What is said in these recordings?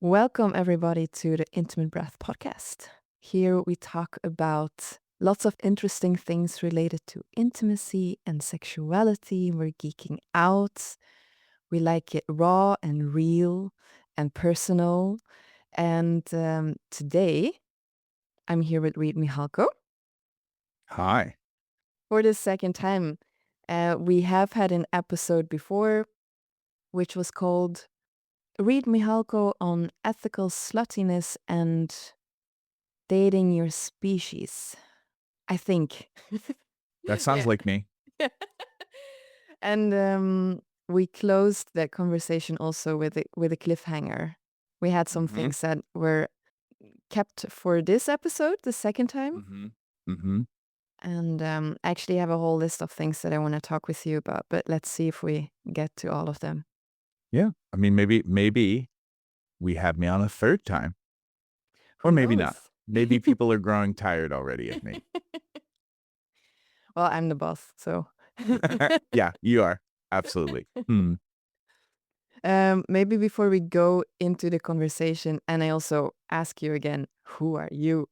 Welcome, everybody, to the Intimate Breath podcast. Here we talk about lots of interesting things related to intimacy and sexuality. We're geeking out. We like it raw and real and personal. And today I'm here with Reid Mihalko Hi. for the second time. We have had an episode before, which was called Reid Mihalko on ethical sluttiness and dating your species, I think. That sounds Yeah. like me. And we closed that conversation also with a cliffhanger. We had some Mhm. things that were kept for this episode, the second time. Mhm. Mhm. And I actually have a whole list of things that I want to talk with you about, but let's see if we get to all of them. Yeah. I mean, maybe we have me on a third time, or Who maybe not. knows? Maybe people are growing tired already of me. Well, I'm the boss, so. Yeah, you are. Absolutely. Hmm. Maybe before we go into the conversation, and I also ask you again, who are you?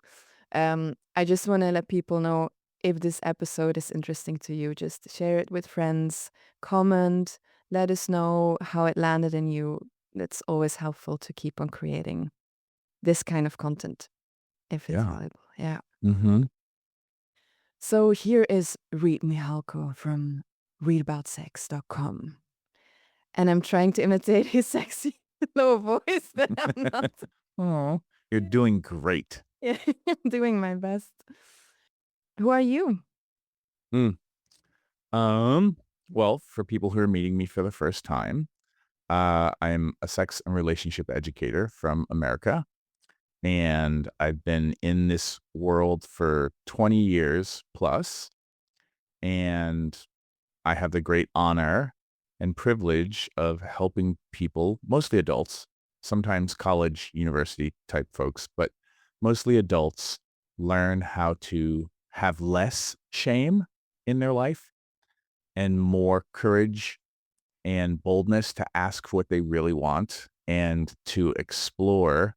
I just want to let people know if this episode is interesting to you, just share it with friends, comment, let us know how it landed in you. That's always helpful to keep on creating this kind of content if it's Yeah. valuable. Yeah. Mhm. So here is Reid Mihalko from readaboutsex.com. And I'm trying to imitate his sexy low voice that I'm not. Oh, you're doing great. Yeah, I'm doing my best. Who are you? Mm. Um, well, for people who are meeting me for the first time, I'm a sex and relationship educator from America. And I've been in this world for 20 years plus. And I have the great honor and privilege of helping people, mostly adults, sometimes college, university type folks, but mostly adults, learn how to have less shame in their life and more courage and boldness to ask for what they really want and to explore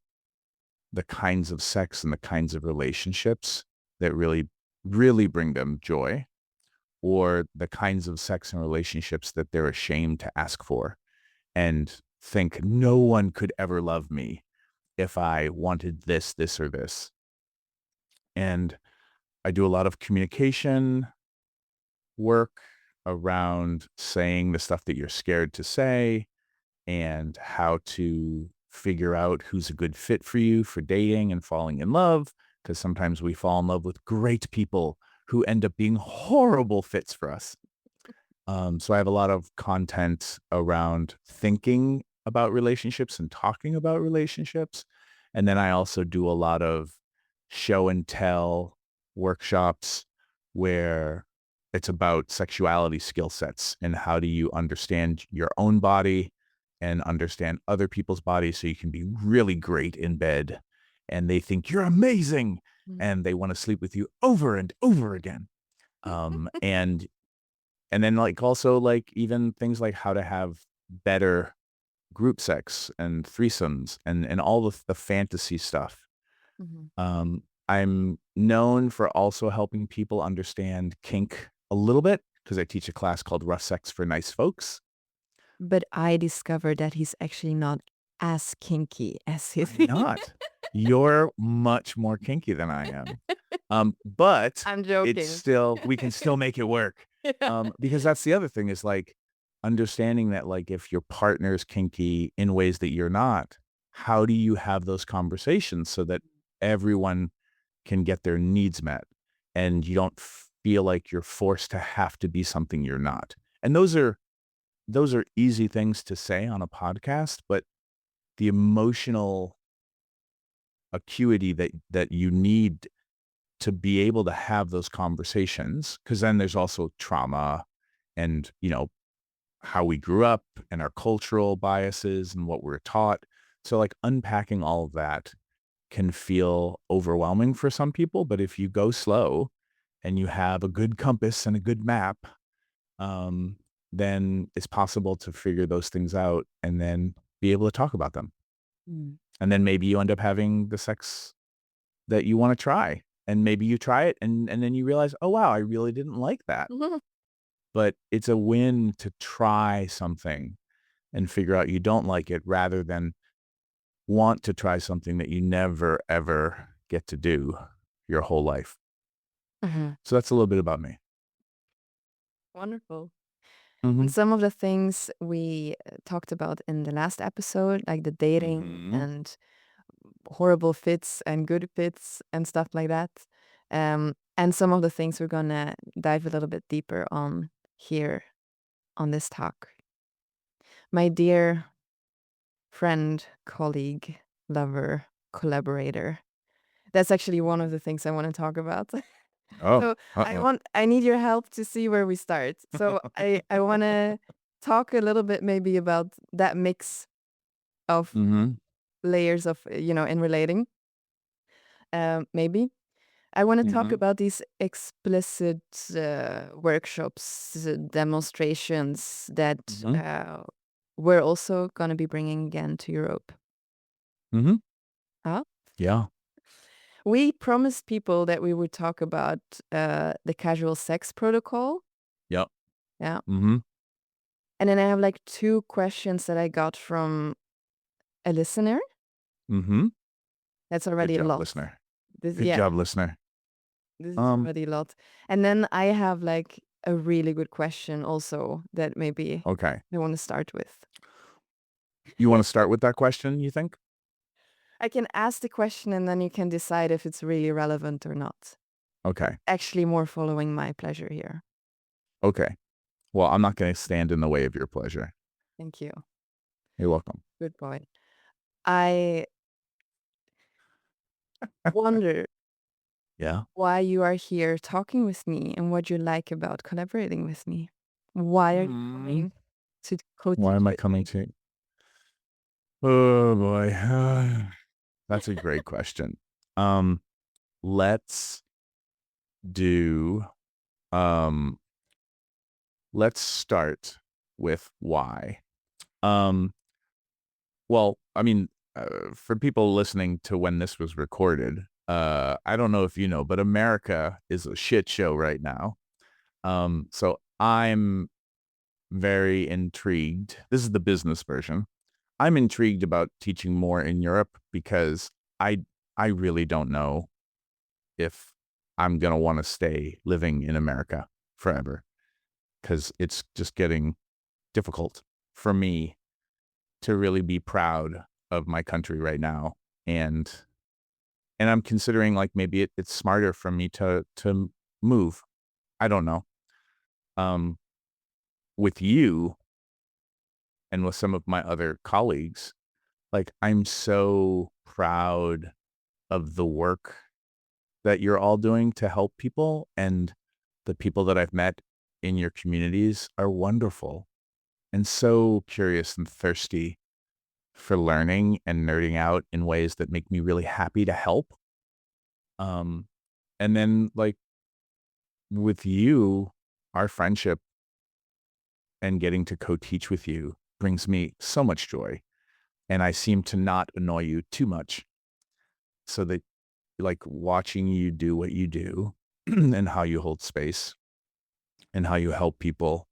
the kinds of sex and the kinds of relationships that really bring them joy, or the kinds of sex and relationships that they're ashamed to ask for and think no one could ever love me if I wanted this, or this. And I do a lot of communication work around saying the stuff that you're scared to say and how to figure out who's a good fit for you for dating and falling in love. Because sometimes we fall in love with great people who end up being horrible fits for us. So I have a lot of content around thinking about relationships and talking about relationships. And then I also do a lot of show and tell workshops where it's about sexuality skill sets and how do you understand your own body and understand other people's bodies so you can be really great in bed and they think you're amazing Mm. and they want to sleep with you over and over again. And then, like, also, like, even things like how to have better group sex and threesomes and all the fantasy stuff. Mhm. I'm known for also helping people understand kink a little bit because I teach a class called Rough Sex for Nice Folks. But I discovered that he's actually not as kinky as he I'm thinks. not. You're much more kinky than I am. But I'm it's joking. still we can still make it work. Yeah. Because that's the other thing is, like, understanding that, like, if your partner's kinky in ways that you're not, how do you have those conversations so that everyone can get their needs met and you don't feel like you're forced to have to be something you're not? And those are easy things to say on a podcast, but the emotional acuity that you need to be able to have those conversations, because then there's also trauma and, how we grew up and our cultural biases and what we're taught. So, like, unpacking all of that can feel overwhelming for some people, but if you go slow and you have a good compass and a good map, um, then it's possible to figure those things out and then be able to talk about them. Mm. And then maybe you end up having the sex that you wanna try, and maybe you try it and then you realize, "Oh, wow, I really didn't like that." Mhm. But it's a win to try something and figure out you don't like it rather than want to try something that you never, ever get to do your whole life. Mhm. So that's a little bit about me. Wonderful. And Mhm. some of the things we talked about in the last episode, like the dating Mhm. and horrible fits and good fits and stuff like that. And some of the things we're gonna dive a little bit deeper on here on this talk. My dear friend, colleague, lover, collaborator. That's actually one of the things I want to talk about. Oh, So uh-oh. I need your help to see where we start. So I want to talk a little bit maybe about that mix of Mhm. layers of, in relating. Maybe I want to talk Mhm. about these explicit workshops, demonstrations that Mhm. we're also going to be bringing again to Europe. Mhm. Huh? Yeah. We promised people that we would talk about the casual sex protocol. Yep. Yeah. Mhm. And then I have like two questions that I got from a listener. Mhm. That's Good already a job, lot. listener. This, Good yeah, job, listener. this is Um, already a lot. And then I have like a really good question also that maybe okay. I want to start with. You wanna start with that question, you think? I can ask the question and then you can decide if it's really relevant or not. Okay. Actually, more following my pleasure here. Okay. Well, I'm not gonna stand in the way of your pleasure. Thank you. You're welcome. Good point. I wonder Yeah. why you are here talking with me and what you like about collaborating with me. Why are you Mm. coming to Why co-teach am I with coming me? to Oh, boy. That's a great question. Um, let's do, um let's start with why. Um, well, I mean, for people listening to when this was recorded, I don't know if you know, but America is a shit show right now. So I'm very intrigued. This is the business version. I'm intrigued about teaching more in Europe because I I really don't know if I'm gonna want to stay living in America forever because it's just getting difficult for me to really be proud of my country right now. And I'm considering like maybe it's smarter for me to move. I don't know. Um, with you and with some of my other colleagues, like I'm so proud of the work that you're all doing to help people, and the people that I've met in your communities are wonderful and so curious and thirsty for learning and nerding out in ways that make me really happy to help. Um, and then like with you, our friendship and getting to co-teach with you brings me so much joy. And I seem to not annoy you too much. So that like watching you do what you do and how you hold space and how you help people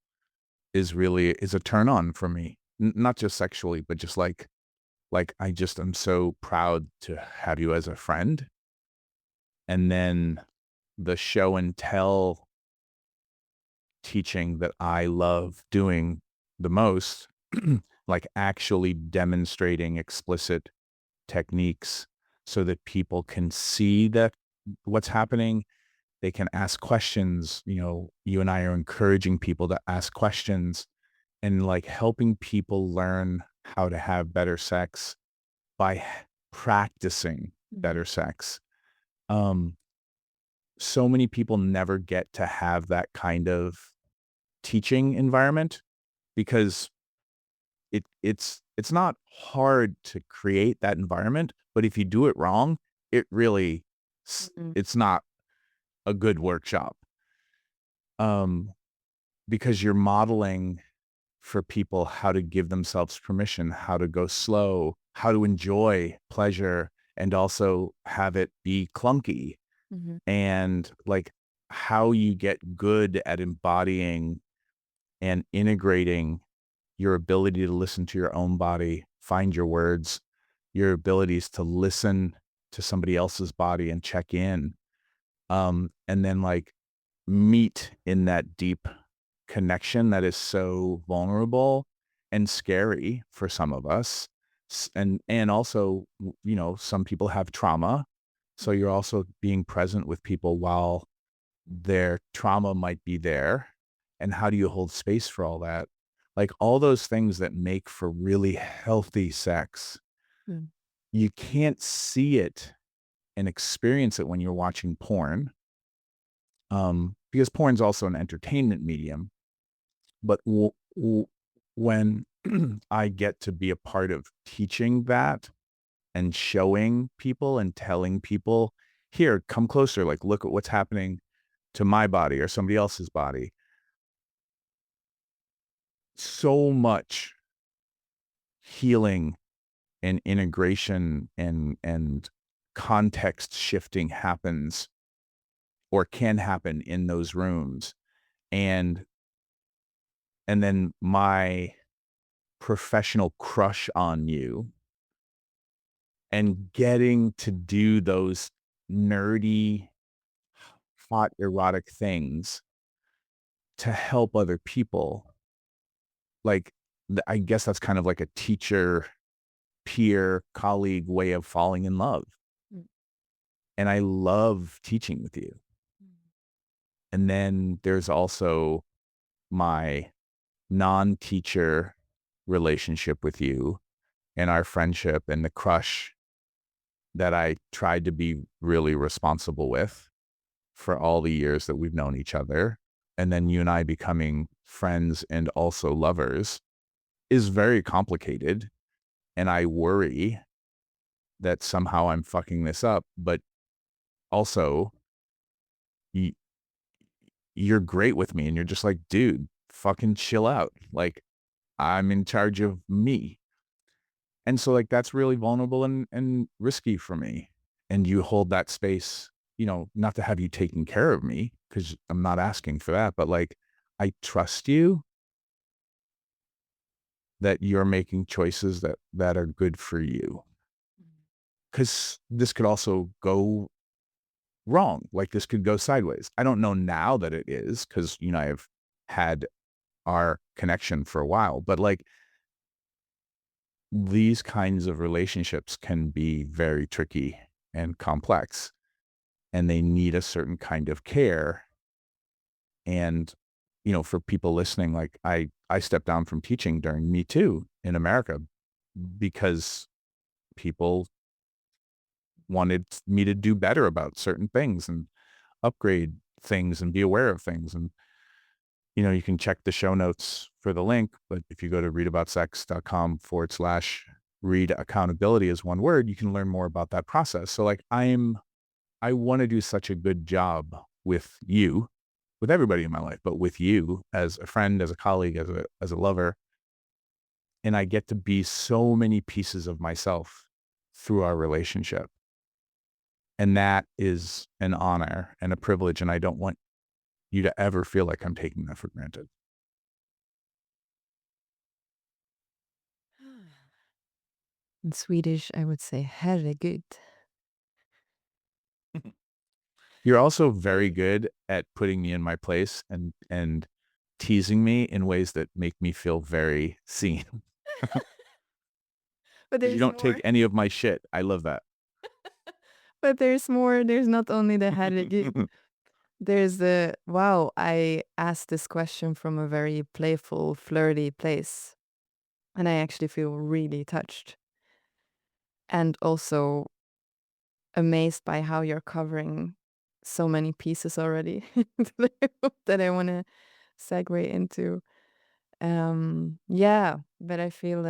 is a turn on for me. Not just sexually, but just like I just am so proud to have you as a friend. And then the show and tell teaching that I love doing the most, like actually demonstrating explicit techniques so that people can see that what's happening. They can ask questions. You know, you and I are encouraging people to ask questions and like helping people learn how to have better sex by practicing Mhm. better sex. Um, so many people never get to have that kind of teaching environment because it's not hard to create that environment, but if you do it wrong, it really Mhm. it's not a good workshop. Um, because you're modeling for people how to give themselves permission, how to go slow, how to enjoy pleasure and also have it be clunky, Mhm. and like how you get good at embodying and integrating your ability to listen to your own body, find your words, your abilities to listen to somebody else's body and check in. And then like meet in that deep connection that is so vulnerable and scary for some of us. And also, some people have trauma. So you're also being present with people while their trauma might be there. And how do you hold space for all that? Like all those things that make for really healthy sex. Mm. You can't see it and experience it when you're watching porn, because porn's also an entertainment medium. But when I get to be a part of teaching that and showing people and telling people, here, come closer, like look at what's happening to my body or somebody else's body. So much healing and integration and context shifting happens or can happen in those rooms. And then my professional crush on you and getting to do those nerdy, hot, erotic things to help other people. Like, I guess that's kind of like a teacher, peer, colleague way of falling in love. Mm. And I love teaching with you. And then there's also my non-teacher relationship with you and our friendship and the crush that I tried to be really responsible with for all the years that we've known each other. And then you and I becoming friends and also lovers is very complicated. And I worry that somehow I'm fucking this up. But also, y- you're great with me and you're just like, dude, fucking chill out. Like, I'm in charge of me. And so like that's really vulnerable and risky for me. And you hold that space, not to have you taking care of me because I'm not asking for that, but like I trust you that you're making choices that are good for you. Cause this could also go wrong. Like this could go sideways. I don't know now that it is because I've had our connection for a while, but like these kinds of relationships can be very tricky and complex, and they need a certain kind of care. And, for people listening, like I stepped down from teaching during Me Too in America because people wanted me to do better about certain things and upgrade things and be aware of things. And, you can check the show notes for the link, but if you go to readaboutsex.com/read accountability is one word, you can learn more about that process. So like I want to do such a good job with you, with everybody in my life, but with you as a friend, as a colleague, as a lover. And I get to be so many pieces of myself through our relationship. And that is an honor and a privilege. And I don't want you to ever feel like I'm taking that for granted. In Swedish, I would say herregud. You're also very good at putting me in my place and teasing me in ways that make me feel very seen. But Because you there's don't more. take any of my shit. I love that. But there's more. There's not only the herregud. There's the wow, I asked this question from a very playful, flirty place. And I actually feel really touched. And also amazed by how you're covering so many pieces already that I want to segue into. Yeah, but I feel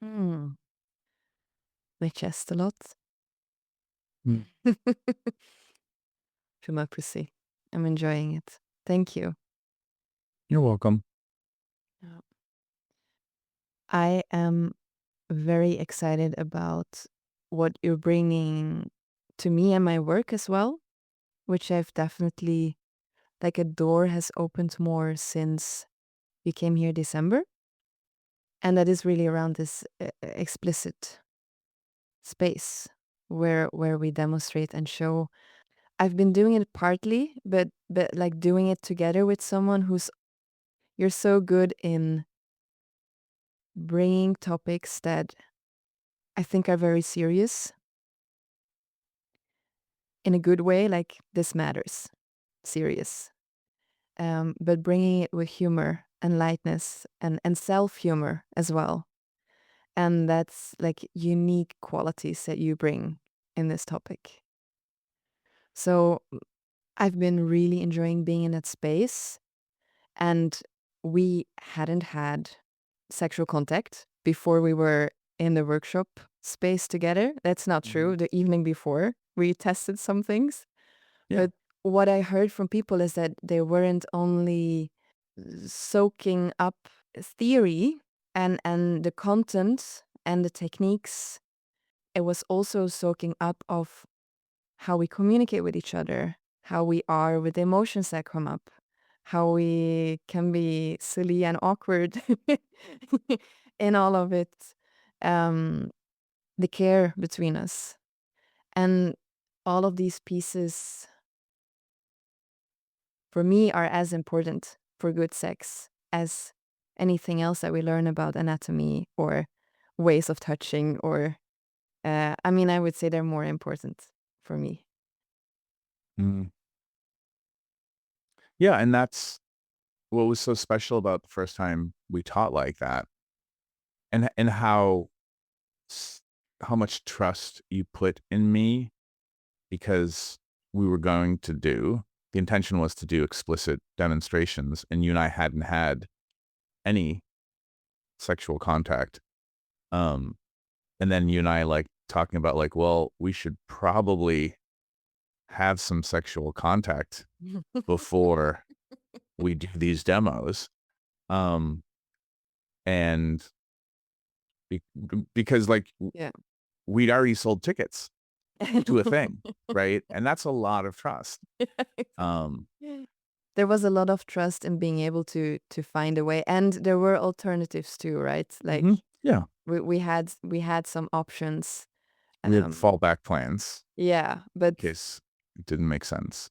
mm, my chest a lot. Mm. Feel my pussy. I'm enjoying it. Thank you. You're welcome. Yeah. I am very excited about what you're bringing to me and my work as well, which I've definitely, like, a door has opened more since you came here December. And that is really around this explicit space where we demonstrate and show. I've been doing it partly, but like doing it together with someone who's you're so good in bringing topics that I think are very serious in a good way, like this matters, serious. But bringing it with humor and lightness and self humor as well. And that's like unique qualities that you bring in this topic. So I've been really enjoying being in that space. And we hadn't had sexual contact before we were in the workshop space together. That's not true. Mhm. The evening before, we tested some things. Yeah. But what I heard from people is that they weren't only soaking up theory and the content and the techniques, it was also soaking up of how we communicate with each other, how we are with the emotions that come up, how we can be silly and awkward in all of it, um, the care between us. And all of these pieces, for me, are as important for good sex as anything else that we learn about anatomy or ways of touching or, I mean, I would say they're more important for me. Mm. Yeah, and that's what was so special about the first time we taught like that, and s how much trust you put in me because we were going to do the intention was to do explicit demonstrations, and you and I hadn't had any sexual contact. Um, and then you and I, like, talking about, like, well, we should probably have some sexual contact before we do these demos. Um, and because, like, Yeah. we'd already sold tickets to a thing, right? And that's a lot of trust. Um, There was a lot of trust in being able to find a way, and there were alternatives too, right? Like mhm, yeah, we had some options. we had Um, fallback plans yeah, in case it didn't make sense.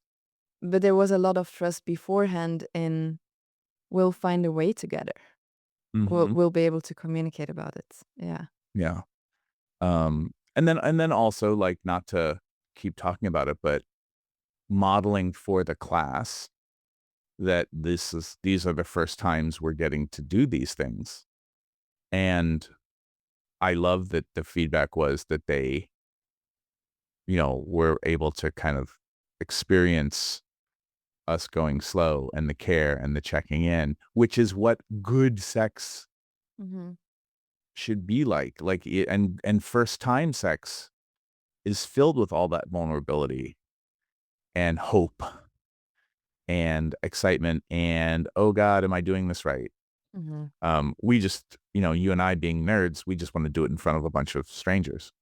but there was a lot of trust beforehand in we'll find a way together. We'll Mhm, we'll be able to communicate about it. Yeah. yeah. And then also, like, not to keep talking about it, but modeling for the class that these are the first times we're getting to do these things. And I love that the feedback was that they, were able to kind of experience us going slow and the care and the checking in, which is what good sex Mhm. should be like. And first time sex is filled with all that vulnerability and hope and excitement and, "Oh god, am I doing this right?" Mhm. We just, you and I being nerds, we just wanna do it in front of a bunch of strangers,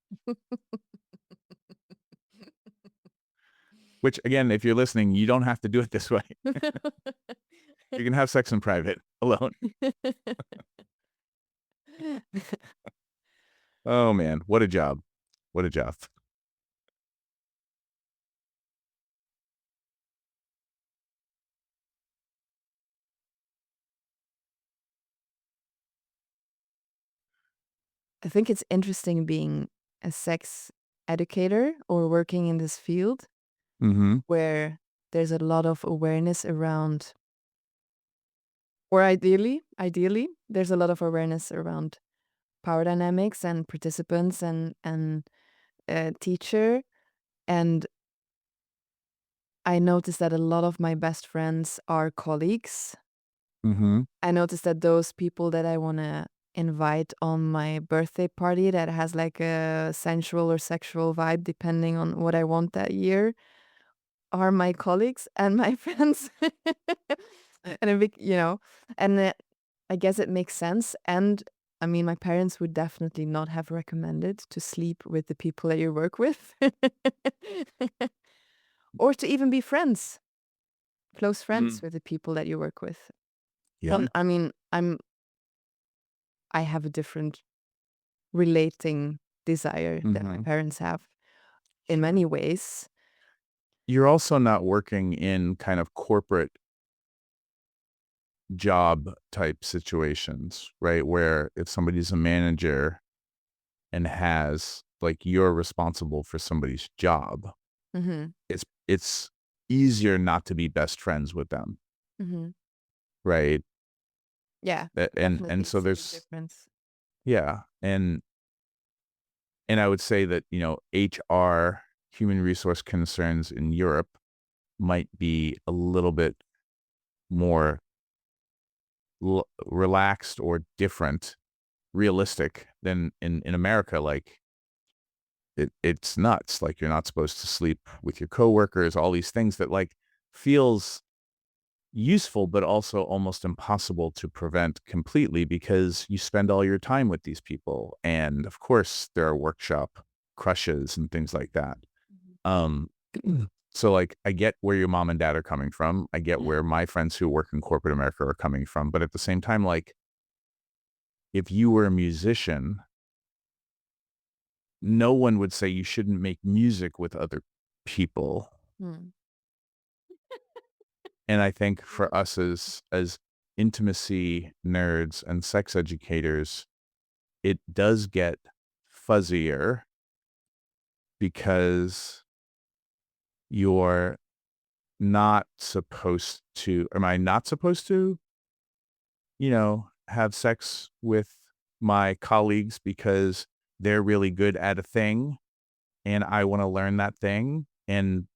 which again, if you're listening, you don't have to do it this way. You can have sex in private, alone. Oh, man, what a job. What a job. I think it's interesting being a sex educator or working in this field Mhm, where there's a lot of awareness around, or ideally, there's a lot of awareness around power dynamics and participants and teacher. And I noticed that a lot of my best friends are colleagues. mhm, I noticed that those people that I want to invite on my birthday party that has like a sensual or sexual vibe, depending on what I want that year, are my colleagues and my friends. And a big, and I guess it makes sense. And I mean, my parents would definitely not have recommended to sleep with the people that you work with. Or to even be friends, close friends Mm. with the people that you work with. Yeah. And I mean, I have a different relating desire than my Mhm. parents have in Sure. many ways. You're also not working in kind of corporate job type situations, right? Where if somebody's a manager and has like you're responsible for somebody's job, Mhm. it's easier not to be best friends with them, Mhm. right? Yeah, And definitely so it's a big there's difference. yeah, and I would say that, HR, human resource concerns in Europe might be a little bit more relaxed or different, realistic than in America. Like it's nuts. Like you're not supposed to sleep with your coworkers, all these things that like feels useful, but also almost impossible to prevent completely because you spend all your time with these people. And of course there are workshop crushes and things like that. Mhm. Um, so like I get where your mom and dad are coming from. I get where my friends who work in corporate America are coming from. But at the same time, like if you were a musician, no one would say you shouldn't make music with other people. Mm. And I think for Yeah. us as intimacy nerds and sex educators, it does get fuzzier because you're not supposed to, am I not supposed to, have sex with my colleagues because they're really good at a thing and I want to learn that thing and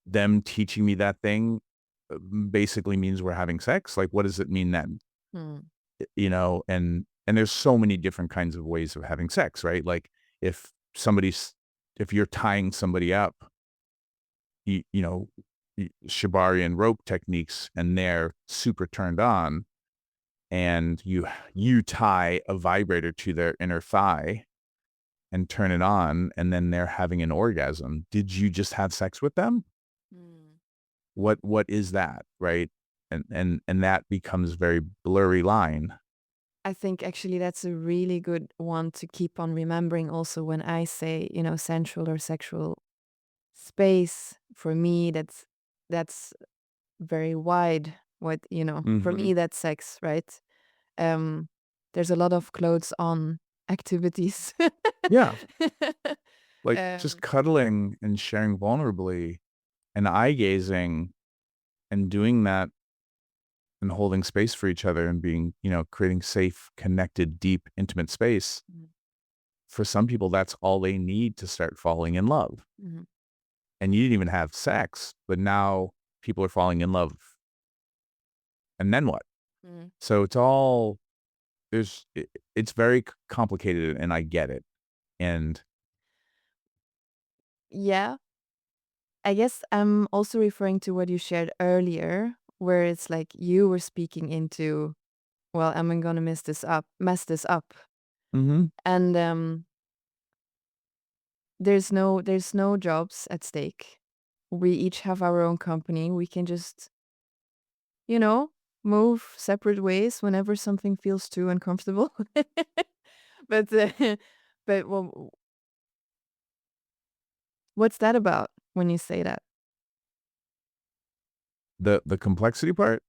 them teaching me that thing basically means we're having sex. Like, what does it mean then? Mm. And there's so many different kinds of ways of having sex, right? Like if somebody's, if you're tying somebody up, you know, shibari and rope techniques and they're super turned on and you tie a vibrator to their inner thigh and turn it on and then they're having an orgasm. Did you just have sex with them? Mm. What is that, right? And that becomes very blurry line. I think actually that's a really good one to keep on remembering also when I say, sensual or sexual space. For me, that's very wide. For Mhm. me, that's sex, right? Um, there's a lot of clothes on activities. Yeah, like just um, cuddling and sharing vulnerably and eye gazing and doing that and holding space for each other and being, creating safe, connected, deep, intimate space. Mhm. For some people, that's all they need to start falling in love. Mhm. And you didn't even have sex, but now people are falling in love. And then what? Mhm. So it's all it's very complicated and I get it. And Yeah, I guess I'm also referring to what you shared earlier, where it's like you were speaking into, well, am I gonna mess this up? mhm, And there's no jobs at stake. We each have our own company. We can just, you know, move separate ways whenever something feels too uncomfortable. But but what's that about when you say that? the complexity part,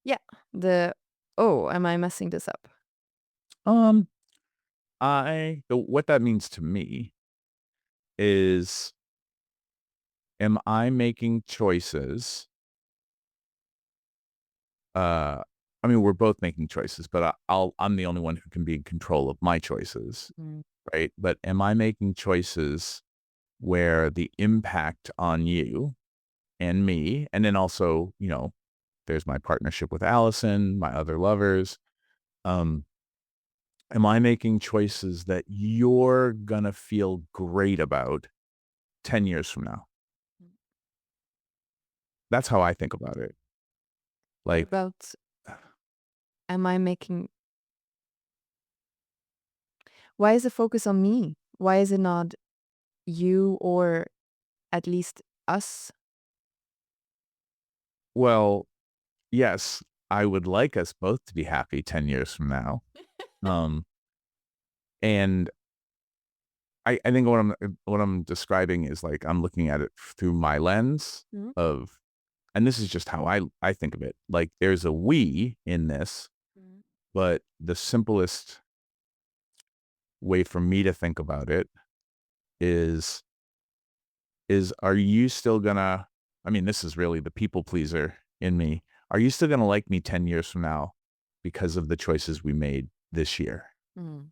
Yeah, the oh, am I messing this up? um, what that means to me is, am I making choices? Uh, I mean, we're both making choices, but I'm the only one who can be in control of my choices, Mm. right? But am I making choices where the impact on you and me, and then also, there's my partnership with Allison, my other lovers. Um, am I making choices that you're gonna feel great about 10 years from now? That's how I think about it. What Like, about am I making Why is the focus on me? Why is it not you or at least us? Well, yes, I would like us both to be happy 10 years from now. Um, and I think what I'm describing is like I'm looking at it through my lens Mhm. of, and this is just how I think of it. Like there's a we in this, Mhm. but the simplest way for me to think about it is are you still gonna, I mean, this is really the people pleaser in me. Are you still gonna like me 10 years from now because of the choices we made this year? Mm.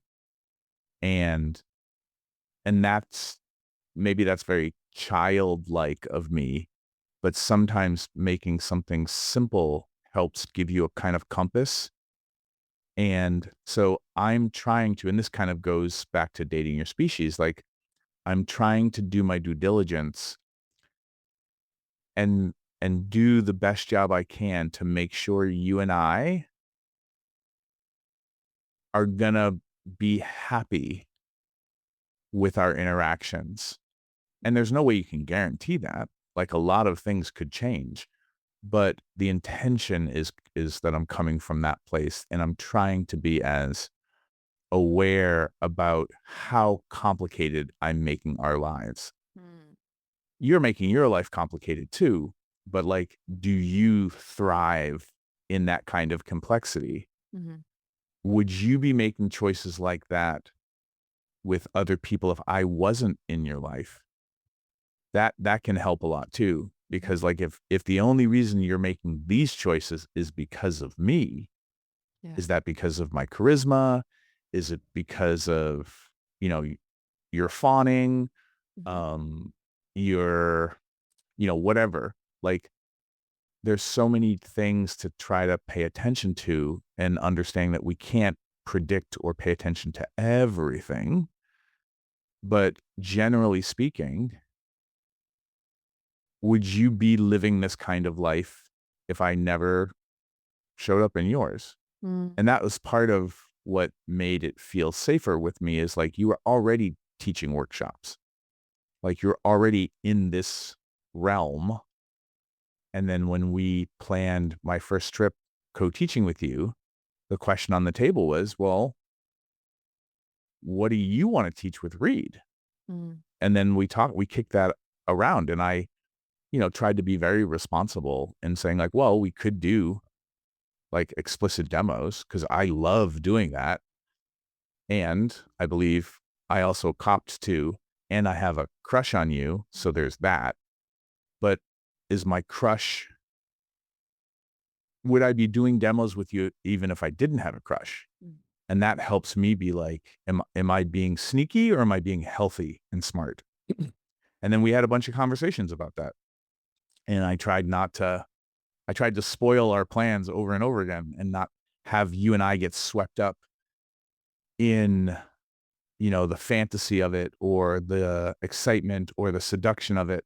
And that's, maybe that's very childlike of me, but sometimes making something simple helps give you a kind of compass. And so I'm trying to, and this kind of goes back to dating your species, like I'm trying to do my due diligence and do the best job I can to make sure you and I are gonna be happy with our interactions. And there's no way you can guarantee that. Like a lot of things could change, but the intention is that I'm coming from that place and I'm trying to be as aware about how complicated I'm making our lives. Mm. You're making your life complicated too, but like, do you thrive in that kind of complexity? Mhm. Would you be making choices like that with other people if I wasn't in your life? That can help a lot too, Mhm. because like if the only reason you're making these choices is because of me, Yeah. is that because of my charisma? Is it because of, you know, you're fawning, Mhm. um, you're, whatever. Like there's so many things to try to pay attention to and understanding that we can't predict or pay attention to everything. But generally speaking, would you be living this kind of life if I never showed up in yours? Mm. And that was part of what made it feel safer with me is like you were already teaching workshops. Like you're already in this realm. And then when we planned my first trip co-teaching with you, the question on the table was, well, what do you want to teach with Reid? Mm. And then we kicked that around and I, tried to be very responsible in saying like, well, we could do like explicit demos because I love doing that. And I believe I also copped to, and I have a crush on you. So there's that. But is my crush, would I be doing demos with you even if I didn't have a crush? Mm. And that helps me be like, am I being sneaky or am I being healthy and smart? And then we had a bunch of conversations about that. And I tried to spoil our plans over and over again and not have you and I get swept up in, the fantasy of it or the excitement or the seduction of it.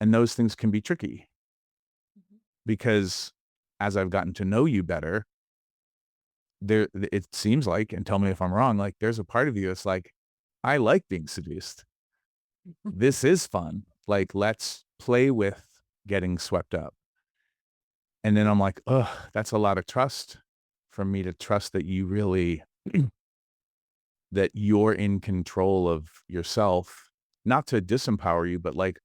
And those things can be tricky Mhm. because as I've gotten to know you better, it seems like, and tell me if I'm wrong, like there's a part of you that's like, I like being seduced. This is fun. Like, let's play with getting swept up. And then I'm like, ugh, that's a lot of trust for me to trust that you really, that you're in control of yourself, not to disempower you, but like,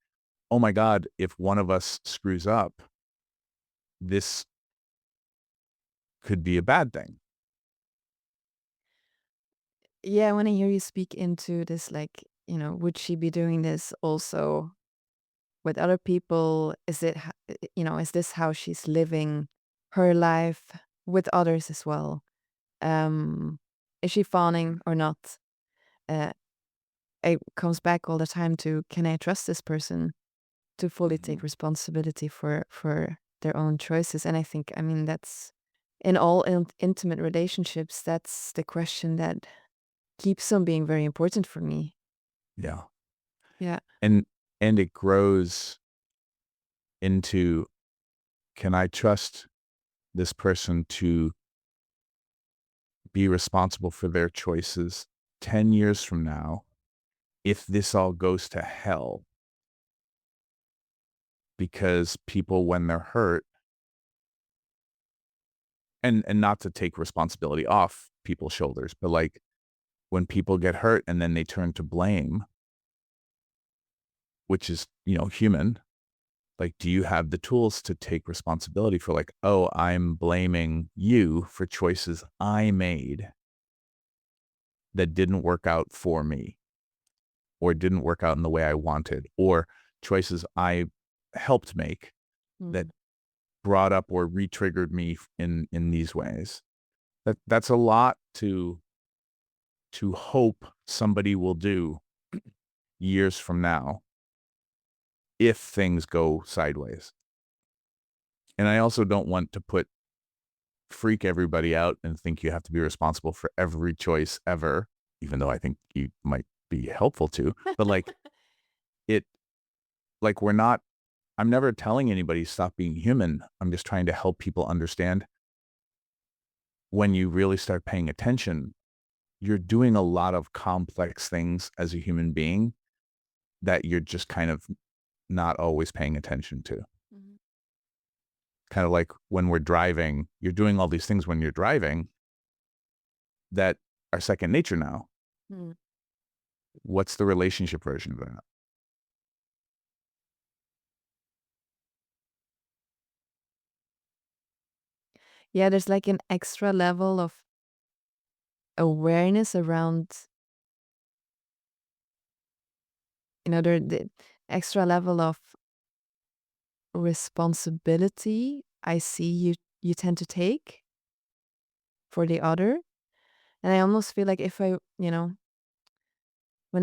oh my God, if one of us screws up, this could be a bad thing. Yeah, when I hear you speak into this, like, would she be doing this also with other people? Is it, is this how she's living her life with others as well? Um, is she fawning or not? Uh, it comes back all the time to, can I trust this person to fully take Mhm. responsibility for their own choices? And I think, I mean, that's in all intimate relationships, that's the question that keeps on being very important for me. Yeah. Yeah. And it grows into, can I trust this person to be responsible for their choices? 10 years from now, if this all goes to hell, because people, when they're hurt, and not to take responsibility off people's shoulders, but like when people get hurt and then they turn to blame, which is, human, like, do you have the tools to take responsibility for like, oh, I'm blaming you for choices I made that didn't work out for me or didn't work out in the way I wanted, or choices I helped make that Mm, brought up or re-triggered me in these ways. That's a lot to hope somebody will do years from now if things go sideways. And I also don't want to freak everybody out and think you have to be responsible for every choice ever, even though I think you might be helpful to. But like it, like we're not, I'm never telling anybody stop being human. I'm just trying to help people understand when you really start paying attention, you're doing a lot of complex things as a human being that you're just kind of not always paying attention to. mhm, Kind of like when we're driving, you're doing all these things when you're driving that are second nature now. mm. What's the relationship version of that? Yeah, there's like an extra level of awareness around, the extra level of responsibility I see you tend to take for the other. And I almost feel like if when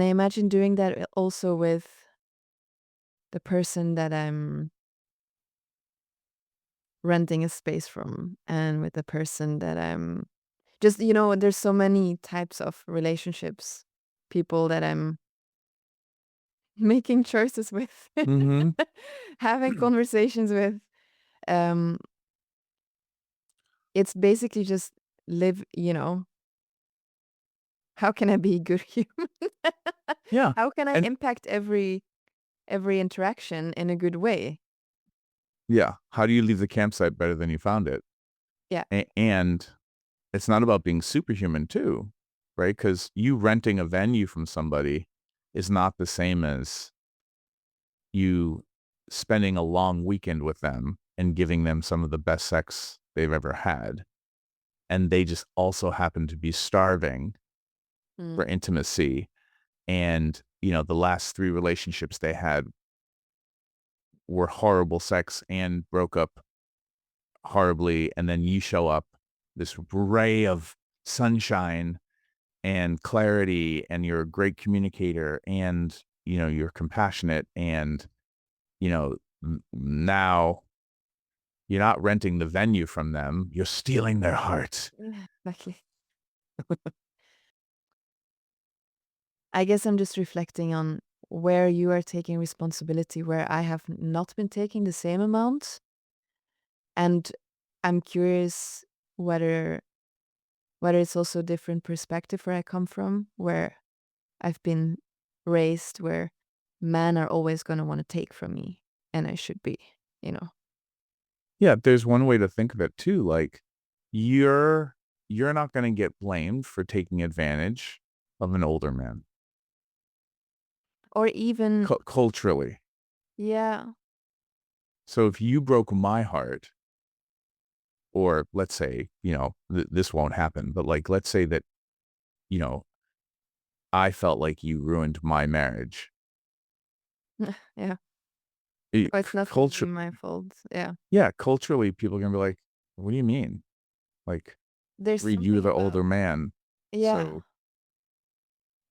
I imagine doing that also with the person that I'm renting a space from and with the person that I'm just, there's so many types of relationships, people that I'm making choices with, Mhm. having conversations with. Um, it's basically just live, how can I be a good human? Yeah. How can I And impact every interaction in a good way? yeah, how do you leave the campsite better than you found it? Yeah. And it's not about being superhuman too, right? Because you renting a venue from somebody is not the same as you spending a long weekend with them and giving them some of the best sex they've ever had. And they just also happen to be starving for Mm, intimacy. And, the last 3 relationships they had were horrible sex and broke up horribly. And then you show up, this ray of sunshine and clarity, and you're a great communicator, and, you're compassionate, and, now you're not renting the venue from them, you're stealing their heart. yeah, exactly. I guess I'm just reflecting on where you are taking responsibility, where I have not been taking the same amount. And I'm curious whether it's also a different perspective where I come from, where I've been raised where men are always going to want to take from me and I should be, you know. Yeah, there's one way to think of it too, like, you're you're not gonna get blamed for taking advantage of an older man, Or even, culturally. yeah. So if you broke my heart, or let's say, this won't happen, but, like, let's say that, you know, I felt like you ruined my marriage. Yeah. It Or c it's not going to be culture my fault. Yeah. Yeah, culturally, people are gonna be like, "What do you mean?" Like, There's "Reid, you're something the about, older man." yeah. So,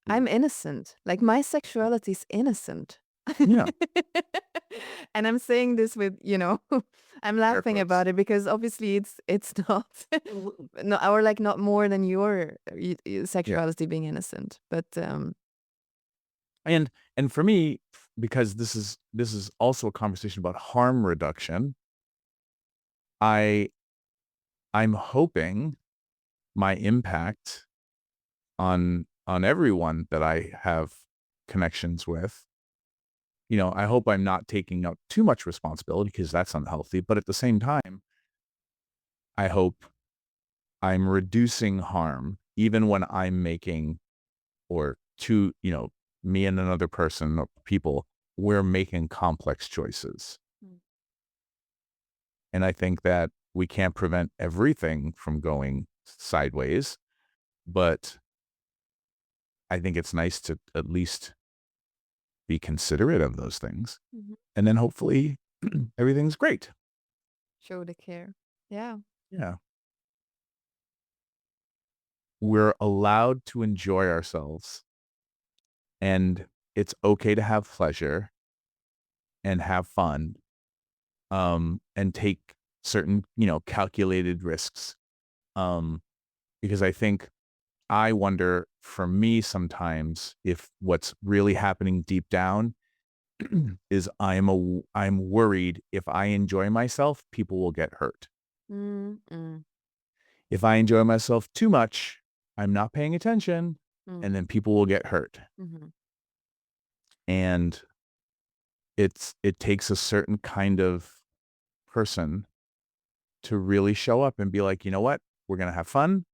I'm innocent. Like my sexuality is innocent. yeah, And I'm saying this with, I'm air laughing quotes. about it because obviously it's not no, or like not more than your Yeah. sexuality being innocent. But And for me, because this is also a conversation about harm reduction, I I'm hoping my impact on on everyone that I have connections with. I hope I'm not taking up too much responsibility because that's unhealthy. But at the same time, I hope I'm reducing harm even when I'm making or to, me and another person or people, we're making complex choices. Mm. And I think that we can't prevent everything from going sideways, but I think it's nice to at least be considerate of those things. Mhm. And then hopefully everything's great. Show the care. Yeah. Yeah. We're allowed to enjoy ourselves, and it's okay to have pleasure and have fun, and take certain, calculated risks. Um, because I wonder for me sometimes if what's really happening deep down is I'm worried if I enjoy myself, people will get hurt. Mm, mm, If I enjoy myself too much, I'm not paying attention, mm, and then people will get hurt. mhm. And it takes a certain kind of person to really show up and be like, "You know what? We're gonna have fun.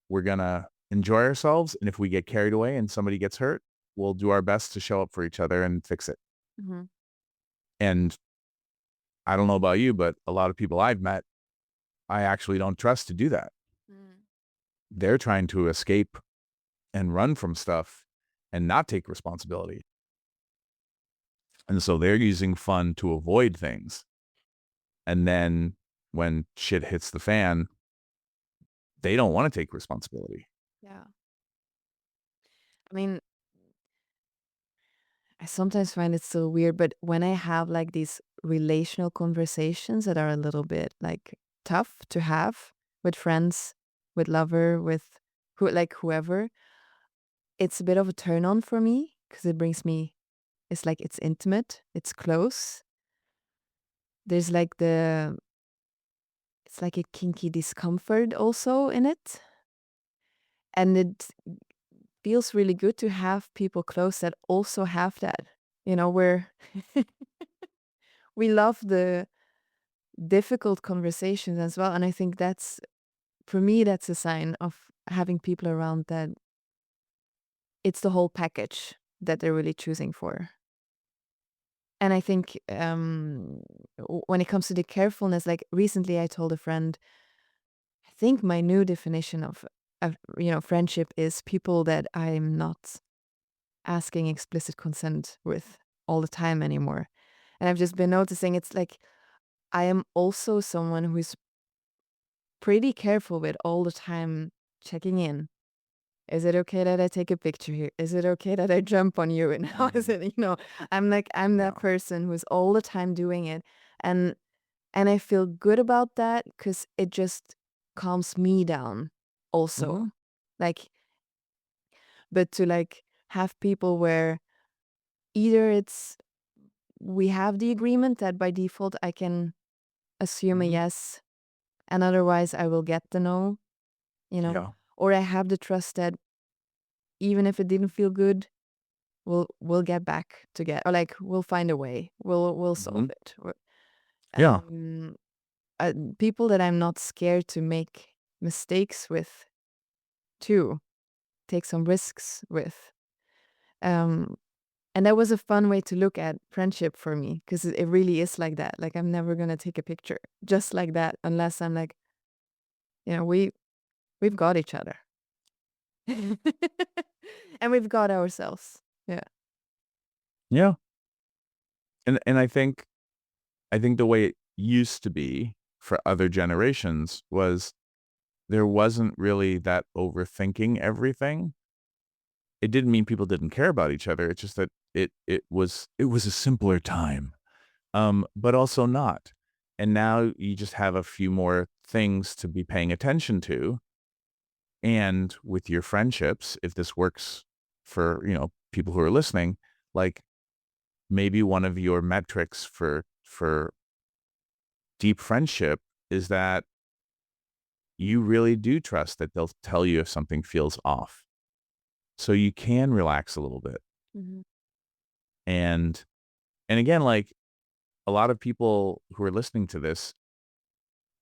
We're gonna enjoy ourselves, and if we get carried away and somebody gets hurt, we'll do our best to show up for each other and fix it." Mhm. And I don't know about you, but a lot of people I've met, I actually don't trust to do that. Mm. They're trying to escape and run from stuff and not take responsibility. And so they're using fun to avoid things. And then when shit hits the fan, they don't want to take responsibility. Yeah. I mean, I sometimes find it so weird, but when I have like these relational conversations that are a little bit like tough to have with friends, with lover, with whoever, it's a bit of a turn on for me because it brings me, it's like it's intimate, it's close. There's like it's like a kinky discomfort also in it. And it feels really good to have people close that also have that, where we love the difficult conversations as well. And I think that's, for me, that's a sign of having people around that it's the whole package that they're really choosing for. And I think when it comes to the carefulness, like recently I told a friend, I think my new definition of friendship is people that I'm not asking explicit consent with all the time anymore. And I've just been noticing it's like I am also someone who's pretty careful with all the time checking in. Is it okay that I take a picture here? Is it okay that I jump on you? And how is Mhm. it, I'm that Yeah. person who's all the time doing it. And and I feel good about that because it just calms me down also. Mhm. Like, but to like have people where either it's we have the agreement that by default I can assume a Mhm. yes, and otherwise I will get the no, you know, Yeah. or I have the trust that even if it didn't feel good, we'll get back together, or like we'll find a way, we'll solve Mhm. it. Yeah. Um, People that I'm not scared to make mistakes with too, take some risks with. Um, and that was a fun way to look at friendship for me because it really is like that. Like I'm never gonna take a picture just like that unless I'm like, we've got each other. And we've got ourselves. Yeah. Yeah. And I think the way it used to be for other generations was there wasn't really that overthinking everything. It didn't mean people didn't care about each other. It's just that it was a simpler time. But also not. And now you just have a few more things to be paying attention to. And with your friendships, if this works for, people who are listening, like maybe one of your metrics for deep friendship is that you really do trust that they'll tell you if something feels off. So you can relax a little bit. Mhm. And again, like, a lot of people who are listening to this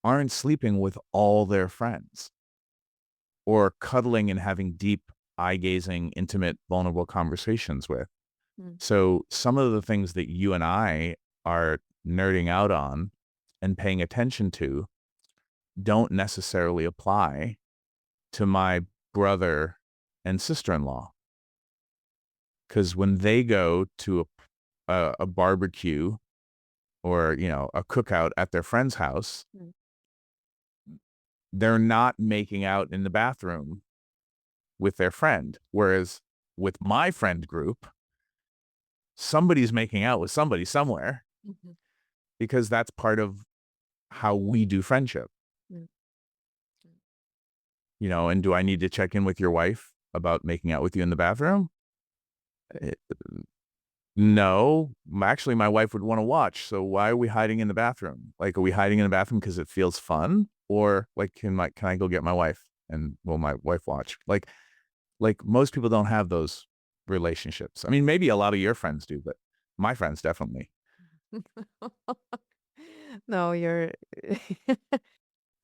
aren't sleeping with all their friends or cuddling and having deep eye-gazing, intimate, vulnerable conversations with. Mm. So some of the things that you and I are nerding out on and paying attention to don't necessarily apply to my brother and sister-in-law. Because when they go to a barbecue or, a cookout at their friend's house, Mm. they're not making out in the bathroom with their friend. Whereas with my friend group, somebody's making out with somebody somewhere Mhm. because that's part of how we do friendship, Mm. and do I need to check in with your wife about making out with you in the bathroom? Eh, No, actually, my wife would want to watch. So why are we hiding in the bathroom? Like, are we hiding in the bathroom because it feels fun, or like, can I go get my wife and will my wife watch? Like most people don't have those relationships. I mean, maybe a lot of your friends do, but my friends definitely. No, you're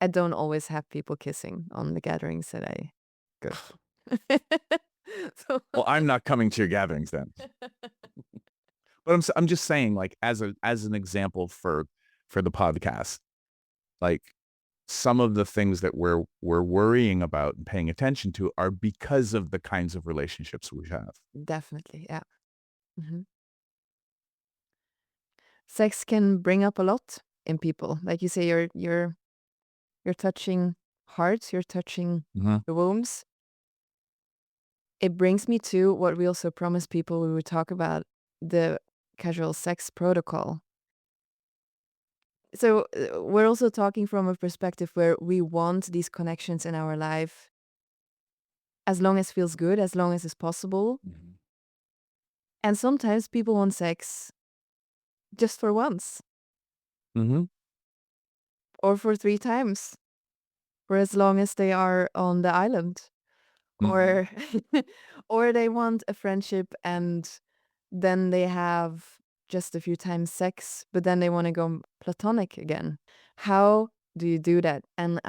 I don't always have people kissing on the gatherings that I go to. So Well, I'm not coming to your gatherings then. But I'm just saying, like, as an example for the podcast, like, some of the things that we're worrying about and paying attention to are because of the kinds of relationships we have. definitely, yeah. Mhm. Sex can bring up a lot in people. Like you say, you're touching hearts, you're touching Mhm. the wombs. It brings me to what we also promised people we would talk about, the casual sex protocol. So, we're also talking from a perspective where we want these connections in our life as long as feels good, as long as is possible. Mhm. And sometimes people want sex just for once Mhm. or for 3 times, for as long as they are on the island. Mhm. Or or they want a friendship and then they have just a few times sex, but then they wanna go platonic again. How do you do that? And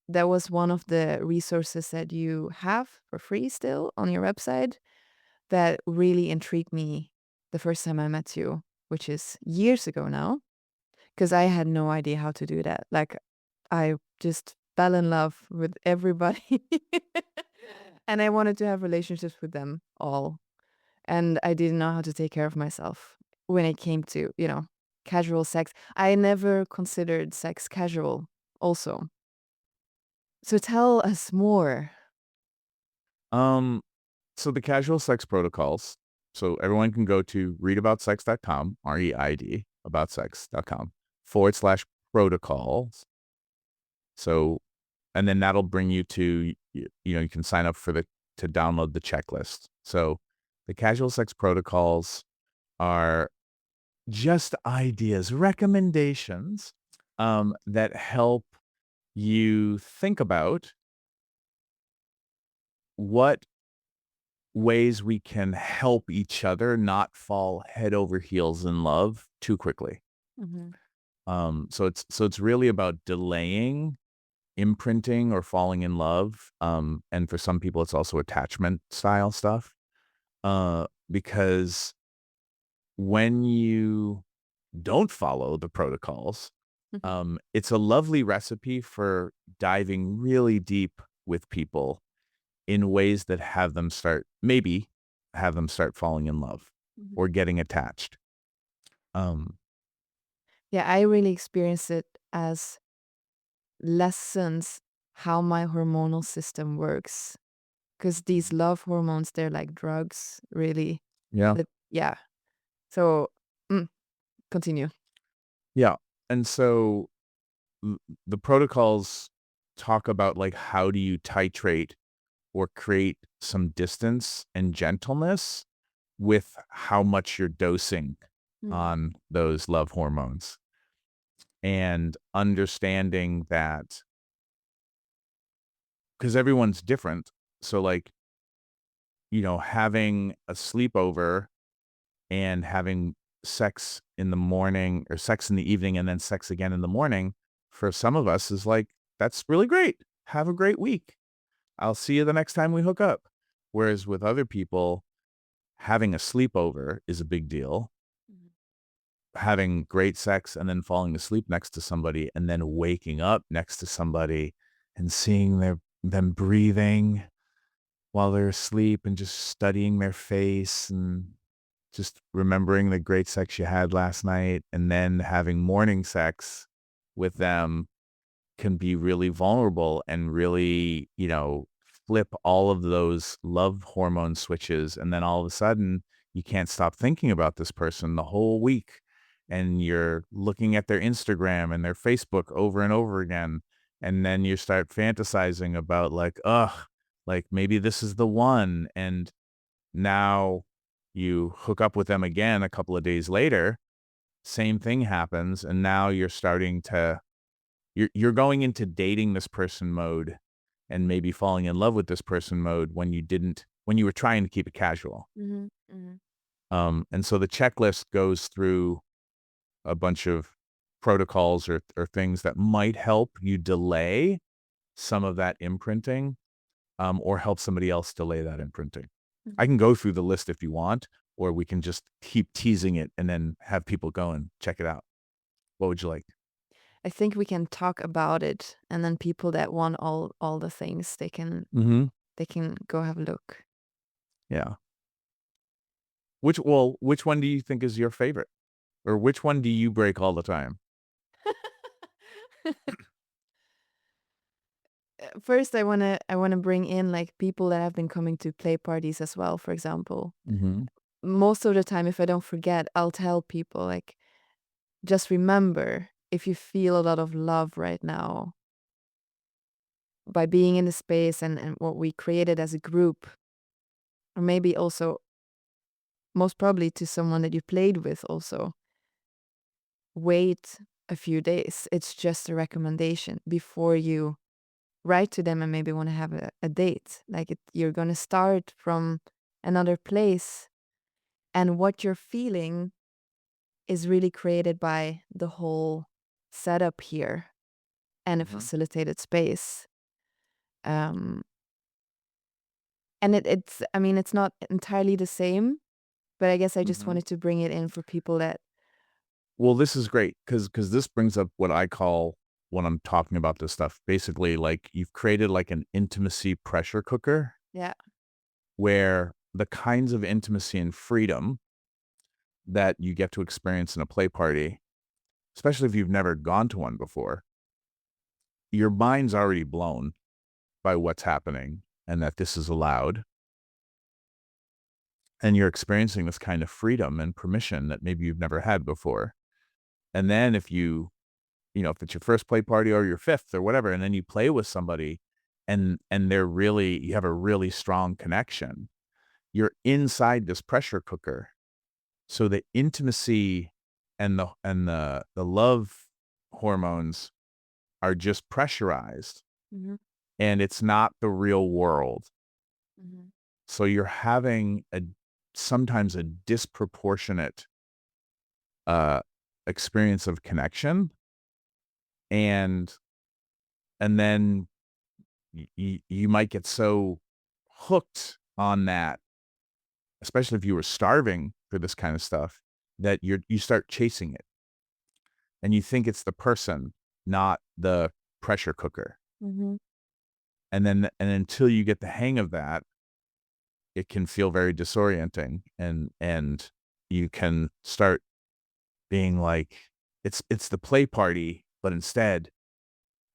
that was one of the resources that you have for free still on your website that really intrigued me the first time I met you, which is years ago now, because I had no idea how to do that. Like, I just fell in love with everybody, and I wanted to have relationships with them all, and I didn't know how to take care of myself when it came to, casual sex. I never considered sex casual also. So tell us more. Um, so the casual sex protocols. So everyone can go to readaboutsex.com, REID, aboutsex.com /protocols. So, and then that'll bring you to, you can sign up to download the checklist. So the casual sex protocols are just ideas, recommendations, that help you think about what ways we can help each other not fall head over heels in love too quickly. Mhm. So it's really about delaying imprinting or falling in love. And for some people, it's also attachment style stuff. Because when you don't follow the protocols, Mhm. it's a lovely recipe for diving really deep with people in ways that maybe have them start falling in love Mhm. or getting attached. Um, Yeah, I really experienced it as lessons how my hormonal system works. Because these love hormones, they're like drugs, really. yeah, But yeah. So, mm, continue. yeah. And so the protocols talk about like how do you titrate or create some distance and gentleness with how much you're dosing Mm. on those love hormones and understanding that because everyone's different. So like having a sleepover and having sex in the morning or sex in the evening and then sex again in the morning for some of us is like, that's really great. Have a great week. I'll see you the next time we hook up. Whereas with other people, having a sleepover is a big deal. Mhm. Having great sex and then falling asleep next to somebody and then waking up next to somebody and seeing them breathing while they're asleep and just studying their face and just remembering the great sex you had last night and then having morning sex with them can be really vulnerable and really, flip all of those love hormone switches. And then all of a sudden, you can't stop thinking about this person the whole week. And you're looking at their Instagram and their Facebook over and over again. And then you start fantasizing about like, ugh, like maybe this is the one. And now you hook up with them again a couple of days later, same thing happens. And now you're going into dating this person mode and maybe falling in love with this person mode when you were trying to keep it casual. Mhm. Mhm. And so the checklist goes through a bunch of protocols or things that might help you delay some of that imprinting, or help somebody else delay that imprinting. I Mhm. can go through the list if you want, or we can just keep teasing it and then have people go and check it out. What would you like? I think we can talk about it, and then people that want all the things, Mhm. they can go have a look. Yeah. Which one do you think is your favorite? Or which one do you break all the time? First, I wanna bring in, like, people that have been coming to play parties as well, for example. Mhm. Most of the time, if I don't forget, I'll tell people, like, "Just remember, if you feel a lot of love right now by being in the space and what we created as a group, or maybe also most probably to someone that you played with also, wait a few days. It's just a recommendation before you write to them and maybe want to have a date. Like you're going to start from another place, and what you're feeling is really created by the whole setup here and a Mhm. facilitated space. Um, and it's, I mean, it's not entirely the same, but I guess I just Mhm. wanted to bring it in for people that, Well, this is great because this brings up what I call when I'm talking about this stuff, basically, like, you've created, like, an intimacy pressure cooker yeah. where the kinds of intimacy and freedom that you get to experience in a play party, especially if you've never gone to one before, your mind's already blown by what's happening and that this is allowed, and you're experiencing this kind of freedom and permission that maybe you've never had before. And then if it's your first play party or your fifth or whatever, and then you play with somebody and you have a really strong connection, you're inside this pressure cooker. So the intimacy and the love hormones are just pressurized, Hmm. and it's not the real world. Hmm. So you're having a sometimes a disproportionate uh experience of connection, and then you might get so hooked on that, especially if you were starving for this kind of stuff, that you start chasing it and you think it's the person, not the pressure cooker. Hmm. And until you get the hang of that, it can feel very disorienting, and you can start being like, it's the play party, but instead,